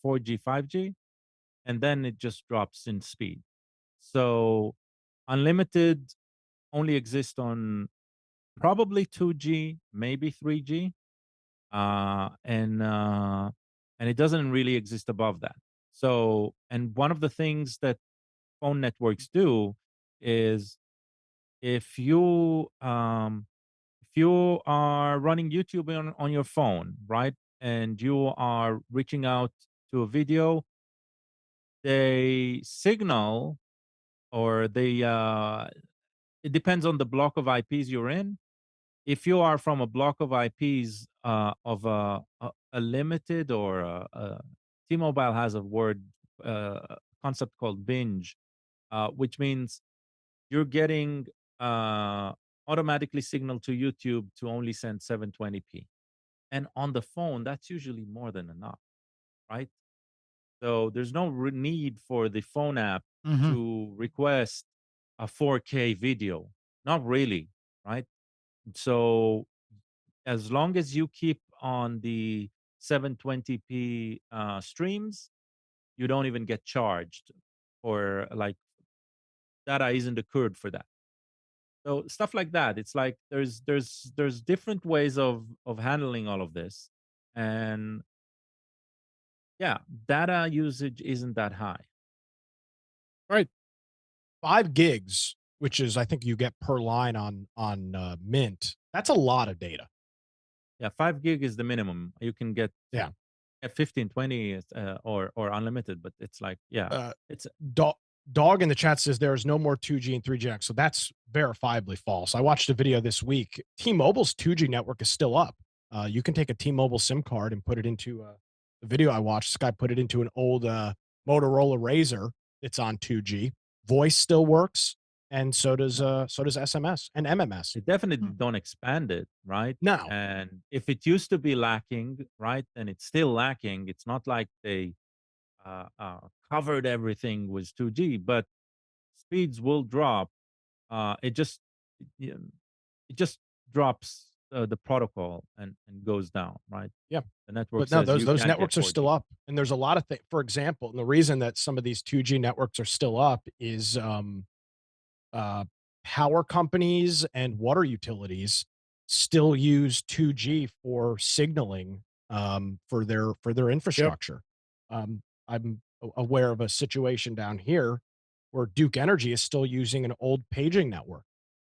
4G, 5G, and then it just drops in speed. So unlimited only exists on probably 2G, maybe 3G, and it doesn't really exist above that. So, and one of the things that phone networks do is if you are running YouTube on your phone, right, and you are reaching out to a video, they signal or they it depends on the block of IPs you're in. If you are from a block of IPs of a limited or T-Mobile has a word concept called binge, which means you're getting uh, automatically signal to YouTube to only send 720p, and on the phone that's usually more than enough, right? So there's no need for the phone app Mhm. to request a 4K video. Not really, right? So as long as you keep on the 720p streams, you don't even get charged, or like data isn't accrued for that. So stuff like that. It's like there's different ways of handling all of this, and yeah, data usage isn't that high. Right. 5 gigs, which is I think you get per line on Mint. That's a lot of data. Yeah, 5 gig is the minimum. You can get Yeah. 15, 20, or unlimited, but it's like, yeah, Uh, it's Dog in the chat says there is no more 2G and 3G. So that's verifiably false. I watched a video this week. T-Mobile's 2G network is still up. You can take a T-Mobile SIM card and put it into the video I watched. This guy put it into an old Motorola Razr. It's on 2G. Voice still works, and so does SMS and MMS. they definitely don't expand it, right? Now, And if it used to be lacking, right, and it's still lacking, it's not like they covered everything with 2G, but speeds will drop. It just yeah, it just drops the protocol and goes down, right? yeah. The network But no, says those you those can't get networks are 4G. still up, and there's a lot of things. For example, and the reason that some of these 2G networks are still up is uh, power companies and water utilities still use 2G for signaling for their Yep. infrastructure. I'm aware of a situation down here where Duke Energy is still using an old paging network,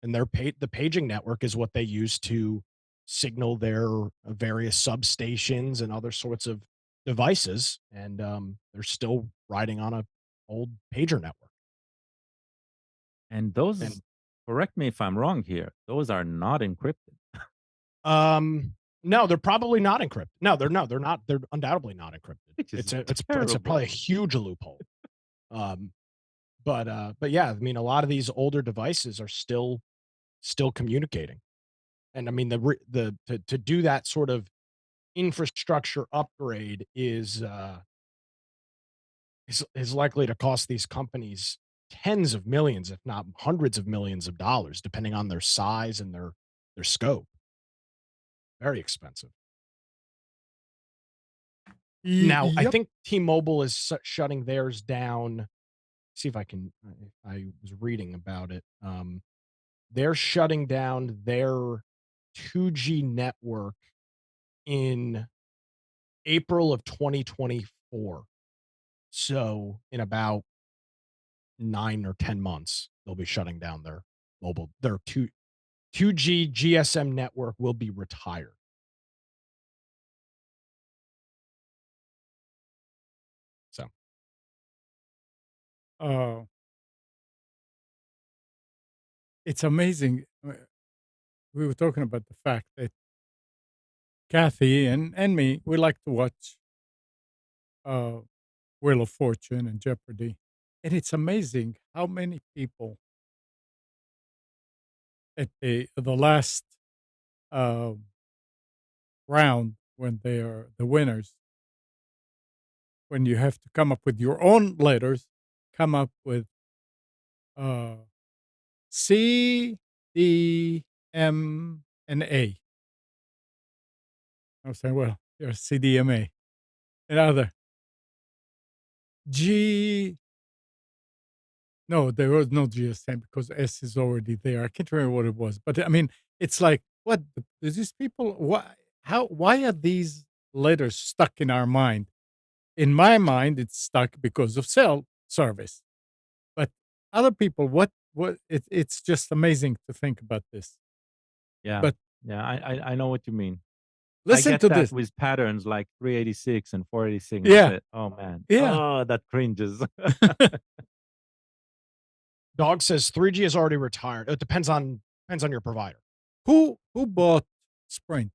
and the paging network is what they use to signal their various substations and other sorts of devices, and they're still riding on a old pager network. And And those, correct me if I'm wrong here, those are not encrypted, No, they're probably not encrypted. They're not. They're undoubtedly not encrypted. which is It's terrible. probably a huge loophole. Um, but yeah, I mean, a lot of these older devices are still communicating, and I mean the to do that sort of infrastructure upgrade is likely to cost these companies tens of millions, if not hundreds of millions of dollars, depending on their size and their scope. Very expensive. Now, I Yep. think T-Mobile is shutting theirs down. See if I can. I was reading about it. They're shutting down their 2G network in April of 2024. So in about 9 or 10 months, they'll be shutting down their 2G GSM network will be retired. So Uh, it's amazing. We were talking about the fact that Kathy and me, we like to watch uh, Wheel of Fortune and Jeopardy. And it's amazing how many people at the last uh, round, when they are the winners, when you have to come up with your own letters, come up with uh, C, D, M, and A. I'm saying, well, you're CDMA. And other G. No, there was no GSM because S is already there. I can't remember what it was, but I mean, it's like, what? These people? Why? How? Why are these letters stuck in our mind? In my mind, it's stuck because of cell service. But other people, what? What? It's just amazing to think about this. Yeah, But yeah, I know what you mean. I listen get to that this. with patterns like 386 and 486. Yeah, That's it. Oh man. yeah. Oh, that cringes. Dog says 3G is already retired. It depends on your provider. Who bought Sprint?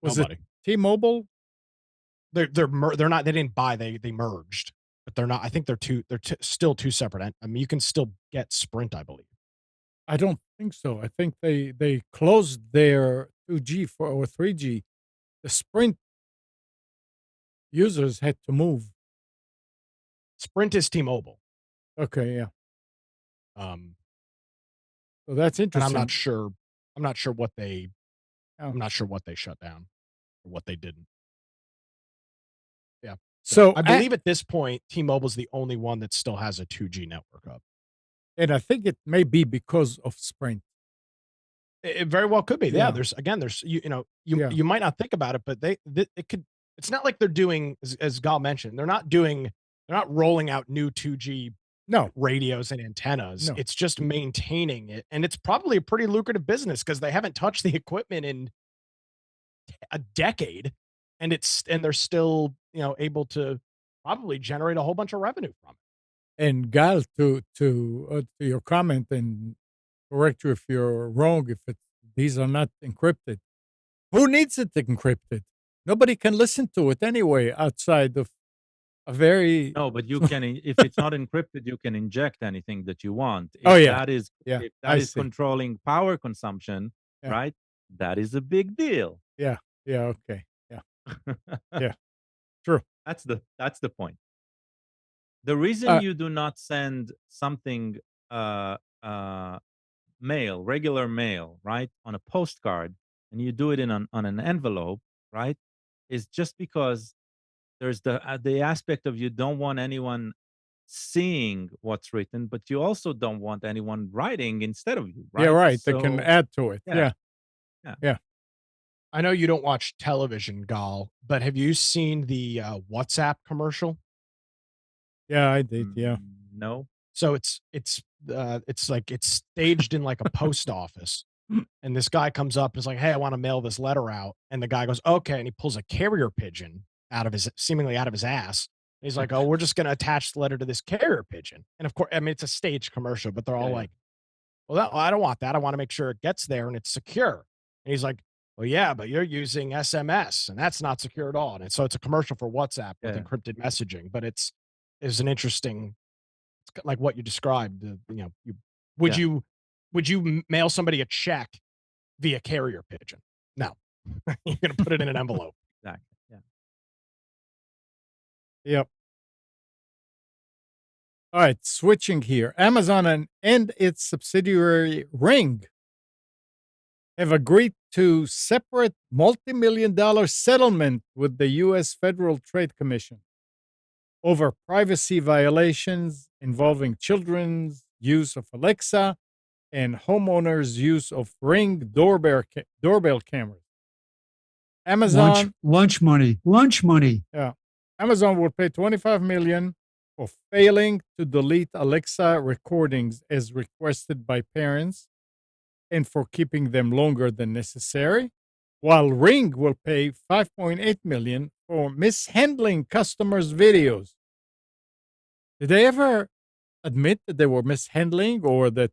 Was it Nobody. T-Mobile? They're not. They didn't buy. They merged, but they're not. I think still two separate. I mean, you can still get Sprint, I believe. I don't think so. I think they closed their 2G for or 3G. The Sprint users had to move. Sprint is T-Mobile. Okay, yeah. Um, So that's and I'm interesting. not sure. I'm not sure what they. Oh. I'm not sure what they shut down or what they didn't. Yeah. So I believe at this point, T-Mobile's the only one that still has a 2G network up. And I think it may be because of Sprint. It very well could be. Yeah, Yeah. there's you know, Yeah. you might not think about it, but it could. It's not like they're doing, as Gal mentioned, they're not rolling out new 2G No, radios and antennas. No. It's just maintaining it, and it's probably a pretty lucrative business because they haven't touched the equipment in a decade, and they're still, able to probably generate a whole bunch of revenue from it. and Gal, to your comment, and correct you if you're wrong, if these are not encrypted. Who needs it encrypted? Nobody can listen to it anyway outside of a very No, but you can, if it's not encrypted, you can inject anything that you want. If Oh, yeah. that is, Yeah, if I that is see. controlling power consumption, Yeah. right? That is a big deal. Yeah, okay. Yeah. Yeah. True. That's the point. The reason Uh you do not send something, mail, regular mail, right, on a postcard, and you do it on an envelope, right, is just because there's the aspect of you don't want anyone seeing what's written, but you also don't want anyone writing instead of you, Yeah, right? right, they can So add to it. yeah, Yeah. yeah. I know you don't watch television, Gal, but have you seen the WhatsApp commercial? Yeah, I did, yeah. No. So it's like it's staged in like a post office, and this guy comes up and is like, "Hey, I want to mail this letter out," and the guy goes, "Okay," and he pulls a carrier pigeon seemingly out of his ass. And he's like, "Oh, we're just going to attach the letter to this carrier pigeon," and of course, I mean it's a staged commercial, but they're all Yeah. like, "Well, I don't want that. I want to make sure it gets there and it's secure." And he's like, "Well, yeah, but you're using SMS, and that's not secure at all." And so it's a commercial for WhatsApp with Yeah. encrypted messaging, but it's an interesting, like what you described. Would Yeah. you mail somebody a check via carrier pigeon? No, you're going to put it in an envelope. Exactly. Yeah. Yep. All right, switching here. Amazon and its subsidiary Ring have agreed to separate multi-million-dollar settlement with the U.S. Federal Trade Commission over privacy violations involving children's use of Alexa and homeowners' use of Ring doorbell cameras. Amazon Lunch money. Yeah. Amazon will pay $25 million for failing to delete Alexa recordings as requested by parents and for keeping them longer than necessary, while Ring will pay $5.8 million for mishandling customers' videos. Did they ever admit that they were mishandling or that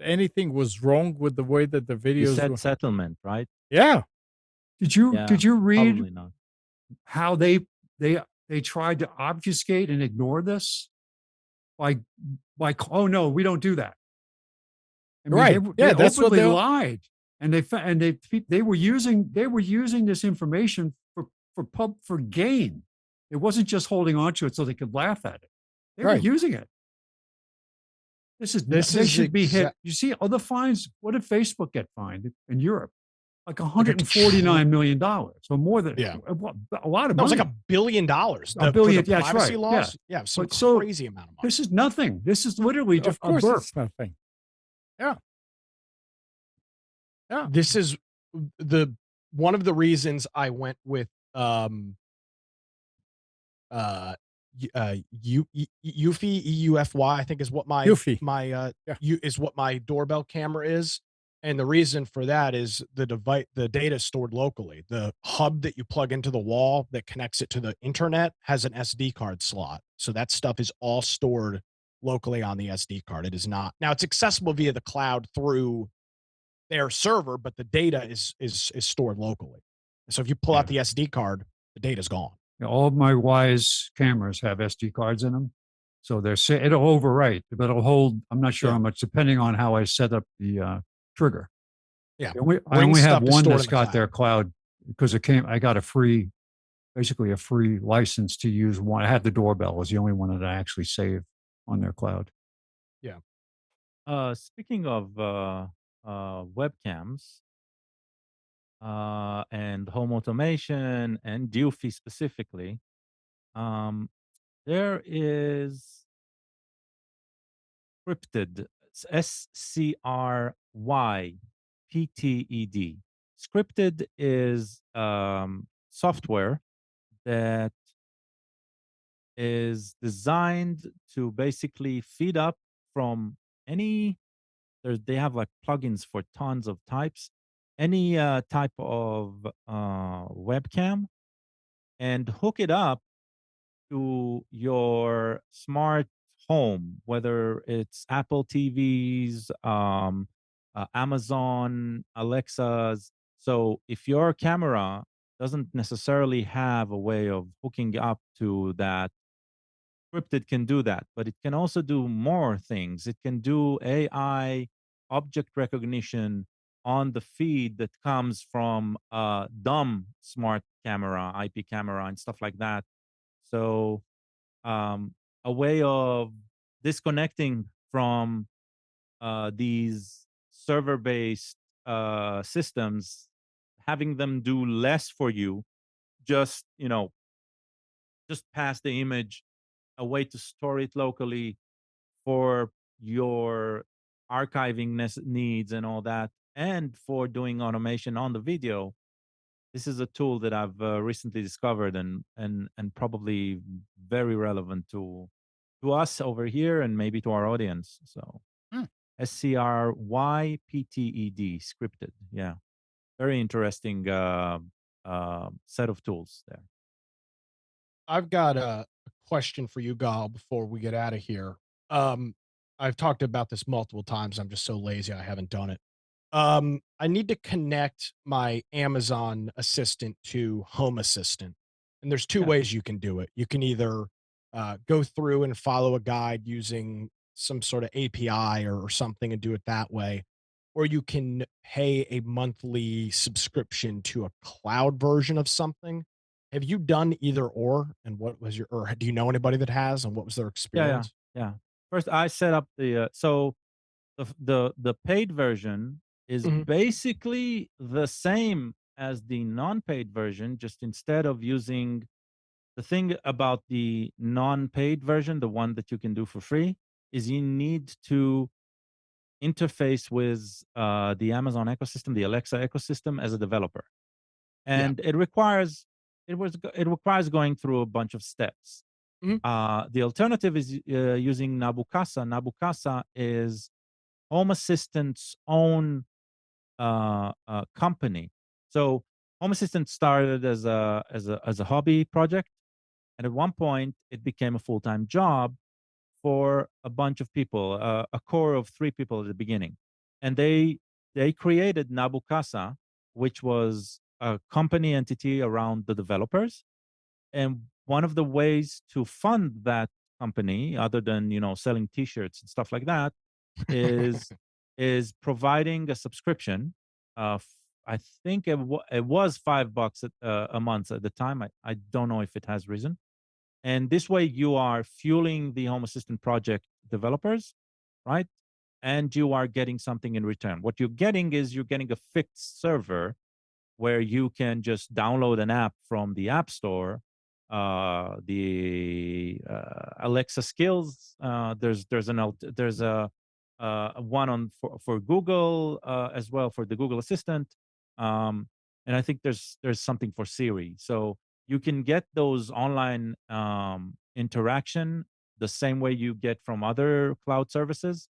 anything was wrong with the way that the You videos said were? settlement, right? Yeah. Did you Yeah. read Probably not. how they tried to obfuscate and ignore this by oh no, we don't do that. I mean, Right. they Yeah, that's what openly they- lied, and they were using this information for gain. It wasn't just holding on to it so they could laugh at it. They were Right. using it. They is should be hit. You see other fines. What did Facebook get fined in Europe? Like $149 million, so more than Yeah. a lot of No, it was money. like $1 billion. $1 billion, For the yeah, that's privacy right, laws. Yeah, some But so- crazy amount of money. This is nothing. This is literally just Of course, a burp. it's nothing. Yeah. Yeah. This is one of the reasons I went with Eufy, EUFY, I think is what my Eufy. Yeah. is what my doorbell camera is. And the reason for that is the data is stored locally. The hub that you plug into the wall that connects it to the internet has an SD card slot. So that stuff is all stored locally on the SD card. It is not. Now it's accessible via the cloud through their server, but the data is stored locally. So if you pull out the SD card, the data's gone. All of my Wise cameras have SD cards in them, so it'll overwrite, but it'll hold. I'm not sure Yeah. how much, depending on how I set up the trigger. Yeah. I only have stuff is one stored that's in the got their cloud because I got basically a free license to use one. I had the doorbell was the only one that I actually saved on their cloud. Speaking of webcams and home automation and Eufy specifically, there is encrypted It's SCRYPTED. Scripted is software that is designed to basically feed up from any. They have like plugins for tons of types, any type of webcam, and hook it up to your smart home, whether it's Apple TVs, Amazon, Alexas. So if your camera doesn't necessarily have a way of hooking up to that, scripted can do that, but it can also do more things. It can do AI object recognition on the feed that comes from a dumb smart camera, IP camera, and stuff like that. So um, a way of disconnecting from these server-based systems, having them do less for you, just just pass the image, a way to store it locally for your archiving needs and all that, and for doing automation on the video. This is a tool that I've recently discovered, and probably very relevant to us over here and maybe to our audience. So Hmm. SCRYPTED, scripted. Yeah, very interesting set of tools there. I've got a question for you, Gal, before we get out of here. Um, I've talked about this multiple times. I'm just so lazy I haven't done it. I need to connect my Amazon Assistant to Home Assistant. And there's two Yeah. ways you can do it. You can either go through and follow a guide using some sort of API or something and do it that way, or you can pay a monthly subscription to a cloud version of something. Have you done either or? And what was your, or do you know anybody that has, and what was their Yeah, experience? yeah. First, I set up so the paid version is Mhm. basically the same as the non-paid version. Just instead of using the thing about the non-paid version, the one that you can do for free, is you need to interface with the Amazon ecosystem, the Alexa ecosystem, as a developer, Yeah. and it requires going through a bunch of steps. Mhm. The alternative is using Nabukasa. Nabukasa is Home Assistant's own company. So Home Assistant started as a hobby project, and at one point it became a full-time job for a bunch of people, a core of 3 people at the beginning, and they created Nabukasa, which was a company entity around the developers. And one of the ways to fund that company, other than selling T-shirts and stuff like that, is is providing a subscription. I think it was $5 a month at the time. I don't know if it has risen. And this way, you are fueling the Home Assistant project developers, right? And you are getting something in return. What you're getting is you're getting a fixed server where you can just download an app from the App Store. The Alexa skills. There's a one on for Google as well, for the Google Assistant, and I think there's something for Siri. So you can get those online interaction the same way you get from other cloud services,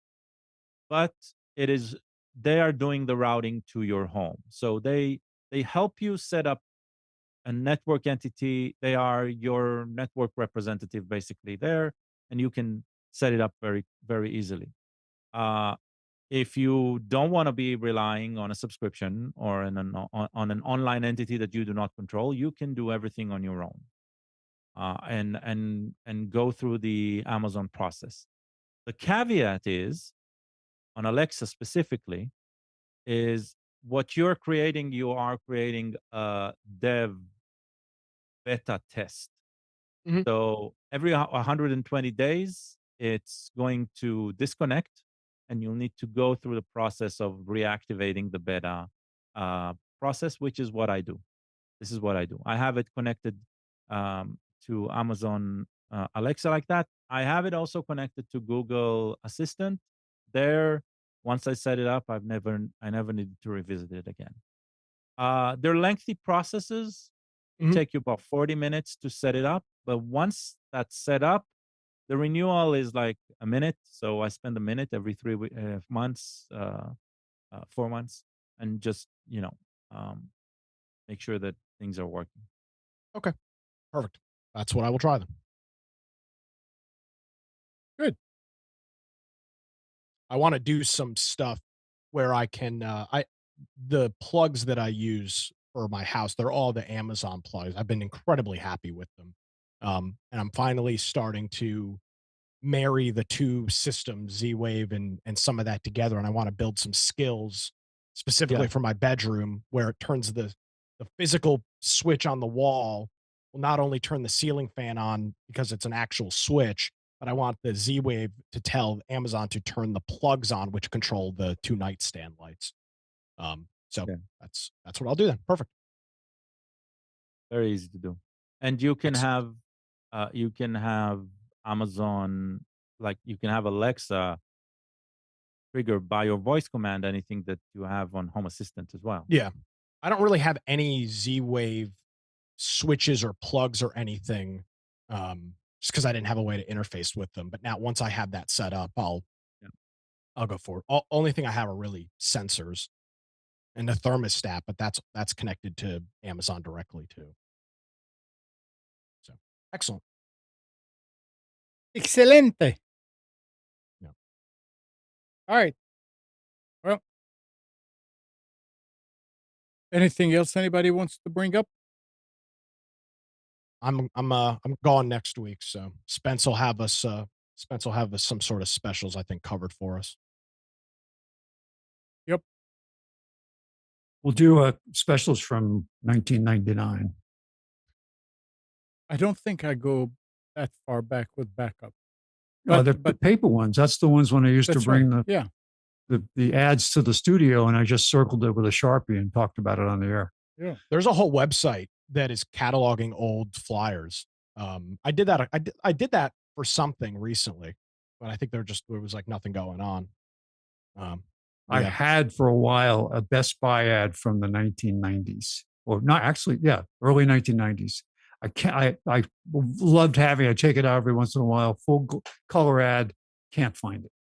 but it is they are doing the routing to your home. So they help you set up a network entity. They are your network representative basically there, and you can set it up very, very easily. Uh, if you don't want to be relying on a subscription or on an online entity that you do not control, you can do everything on your own, and go through the Amazon process. The caveat is on Alexa specifically is what you are creating a dev beta test. Mhm. So every 120 days, it's going to disconnect, and you'll need to go through the process of reactivating the beta process, which is what I do. This is what I do. I have it connected to Amazon Alexa like that. I have it also connected to Google Assistant, there, once I set it up, I never needed to revisit it again. They're lengthy processes. Mhm. Take you about 40 minutes to set it up, but once that's set up, the renewal is like a minute. So I spend a minute every 3 months, 4 months, and just um, make sure that things are working. Okay, perfect. That's what I will try then. Good. I want to do some stuff where I can the plugs that I use for my house, they're all the Amazon plugs. I've been incredibly happy with them. And I'm finally starting to marry the two systems, Z-Wave and some of that together. And I want to build some skills specifically Yeah. for my bedroom where it turns the physical switch on the wall will not only turn the ceiling fan on because it's an actual switch, but I want the Z-Wave to tell Amazon to turn the plugs on, which control the two nightstand lights. So Yeah. that's what I'll do then. Perfect. Very easy to do. And you can Excellent. have Amazon, like you can have Alexa trigger by your voice command anything that you have on Home Assistant as well. Yeah. I don't really have any Z-Wave switches or plugs or anything, just because I didn't have a way to interface with them. But now once I have that set up, Yeah. I'll go for it. Only thing I have are really sensors and the thermostat, but that's connected to Amazon directly too. So excellent. Excelente. Yeah. All right. Well, anything else anybody wants to bring up? I'm gone next week, so Spence will have us some sort of specials I think covered for us. Yep. We'll do specials from 1999. I don't think I go that far back with backup. Oh, the But paper ones. That's the ones when I used to that's bring right. Yeah. the ads to the studio, and I just circled it with a Sharpie and talked about it on the air. Yeah. There's a whole website that is cataloging old flyers. I did that. I did that for something recently, but I think there was like nothing going on. I Yeah. had for a while a Best Buy ad from the 1990s, or not actually, yeah, early 1990s. I loved having it. I take it out every once in a while. Full color ad, can't find it.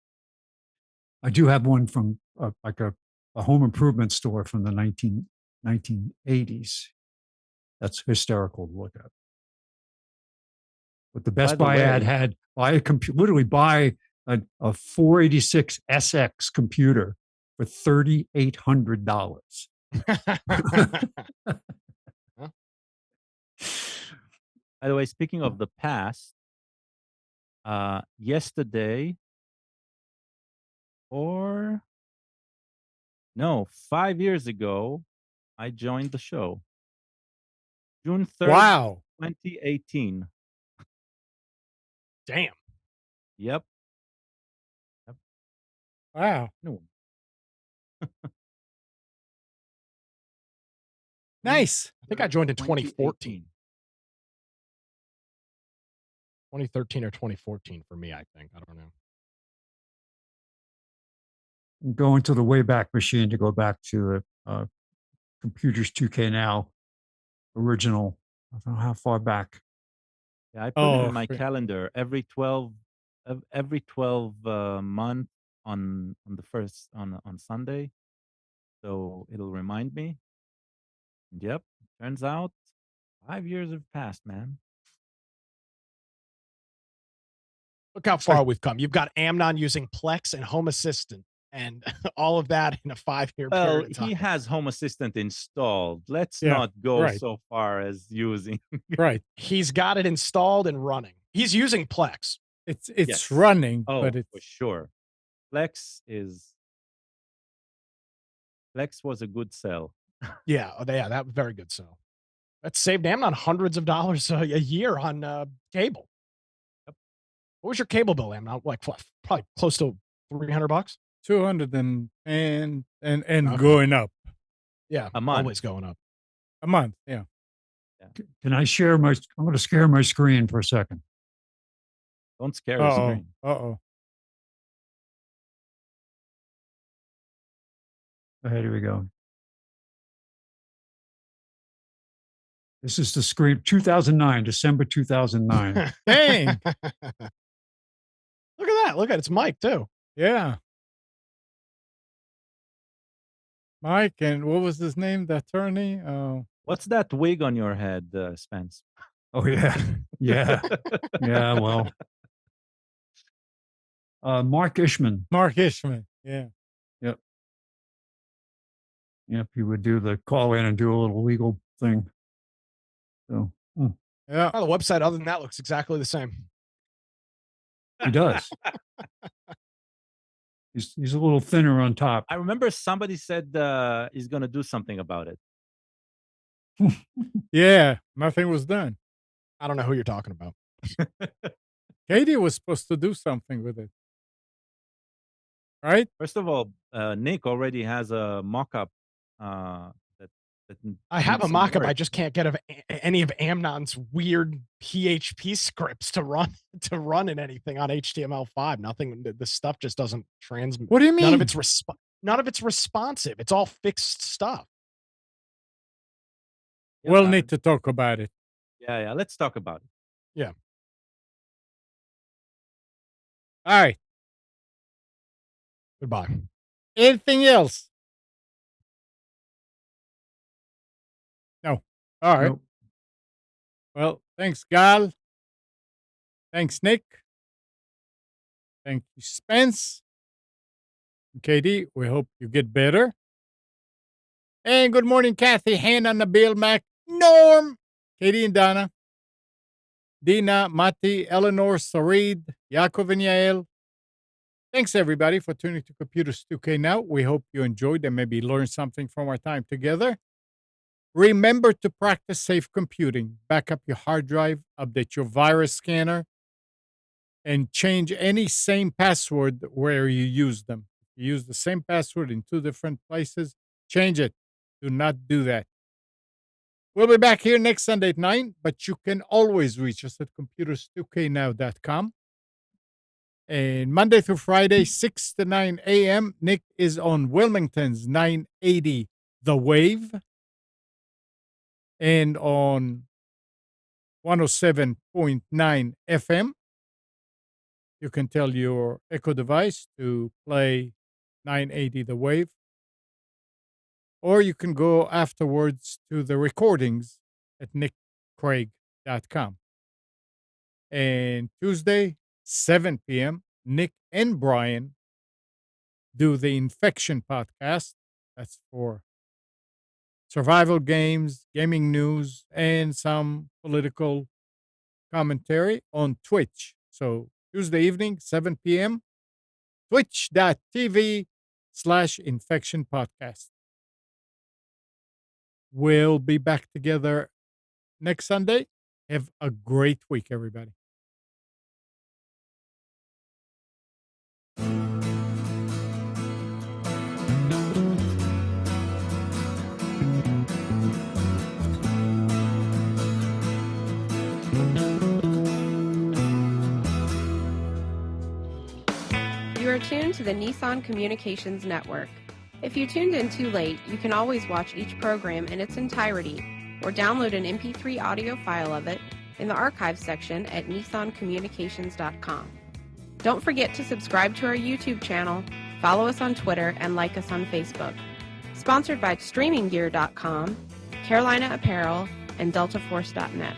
I do have one from like a home improvement store from the 1980s. That's hysterical to look at. But the By Best the Buy ad way, had literally buy a 486 SX computer for $3,800. by the way, speaking of the past, yesterday or no, 5 years ago, I joined the show. June 3rd, Wow. 2018. Damn. Yep. Wow. No. Nice. I think I joined in 2014. 2013 or 2014 for me, I think. I don't know. Go into the Wayback Machine to go back to the Computers 2K Now original. I don't know how far back. Yeah, I put it in my for- calendar every 12 month on the first on Sunday. So it'll remind me. And yep, turns out 5 years have passed, man. Look how far we've come. You've got Amnon using Plex and Home Assistant and all of that in a 5-year Well, period of time. he has Home Assistant installed. Let's Yeah, not go right. so far as using. Right. He's got it installed and running. He's using Plex. It's Yes. running, Oh, but it's for sure. Flex was a good sell. Yeah, that was very good sell. That saved Amnon hundreds of dollars a year on cable. Yep. What was your cable bill, Amnon? Like probably close to $300. 200 and Okay. going up Yeah, A month. always going up. a month. Yeah. Can I share I'm going to share my screen for a second. Don't scare the Uh-oh. screen. Uh-oh. Here we go. This is the screen, 2009, December 2009. Dang. Look at that. Look at it. It's Mike, too. Yeah. Mike, and what was his name? The attorney? Oh, What's that wig on your head, Spence? Oh, yeah. Yeah. Yeah. Well, Mark Ishman. Mark Ishman. Yeah. Yep. Yep. He would do the call in and do a little legal thing. So Yeah. Oh, the website, other than that, looks exactly the same. he does. He's a little thinner on top. I remember somebody said he's going to do something about it. Yeah. Nothing was done. I don't know who you're talking about. Katie was supposed to do something with it. Right? First of all, Nick already has a mock-up that I have needs a some mock-up. work. I just can't get any of Amnon's weird PHP scripts to run in anything on HTML5. Nothing. The stuff just doesn't transmit. What do you mean? None of it's responsive. It's all fixed stuff. We'll Yeah. need to talk about it. Yeah. Let's talk about it. Yeah. All right. Goodbye. Anything else? No. All right. Nope. Well, thanks, Gal. Thanks, Nick. Thank you, Spence. Katie, we hope you get better. And good morning, Kathy, Hannah, Nabil, Mac, Norm, Katie and Donna, Dina, Mati, Eleanor, Sarid, Yaakov, and Yael. Thanks, everybody, for tuning to Computers 2K Now. We hope you enjoyed and maybe learned something from our time together. Remember to practice safe computing. Back up your hard drive, update your virus scanner, and change any same password where you use them. If you use the same password in 2 different places, change it. Do not do that. We'll be back here next Sunday at 9, but you can always reach us at computers2know.com. And Monday through Friday, 6 to 9 a.m., Nick is on Wilmington's 980 The Wave and on 107.9 FM. You can tell your Echo device to play 980 The Wave. Or you can go afterwards to the recordings at nickcraig.com. And Tuesday, 7 p.m., Nick and Brian do the Infection podcast. That's for survival games, gaming news, and some political commentary on Twitch. So Tuesday evening, 7 p.m., twitch.tv/Infection Podcast. We'll be back together next Sunday. Have a great week, everybody. You are tuned to the Nissan Communications Network. If you tuned in too late, you can always watch each program in its entirety or download an MP3 audio file of it in the archives section at nissancommunications.com. Don't forget to subscribe to our YouTube channel, follow us on Twitter, and like us on Facebook. Sponsored by StreamingGear.com, Carolina Apparel, and DeltaForce.net.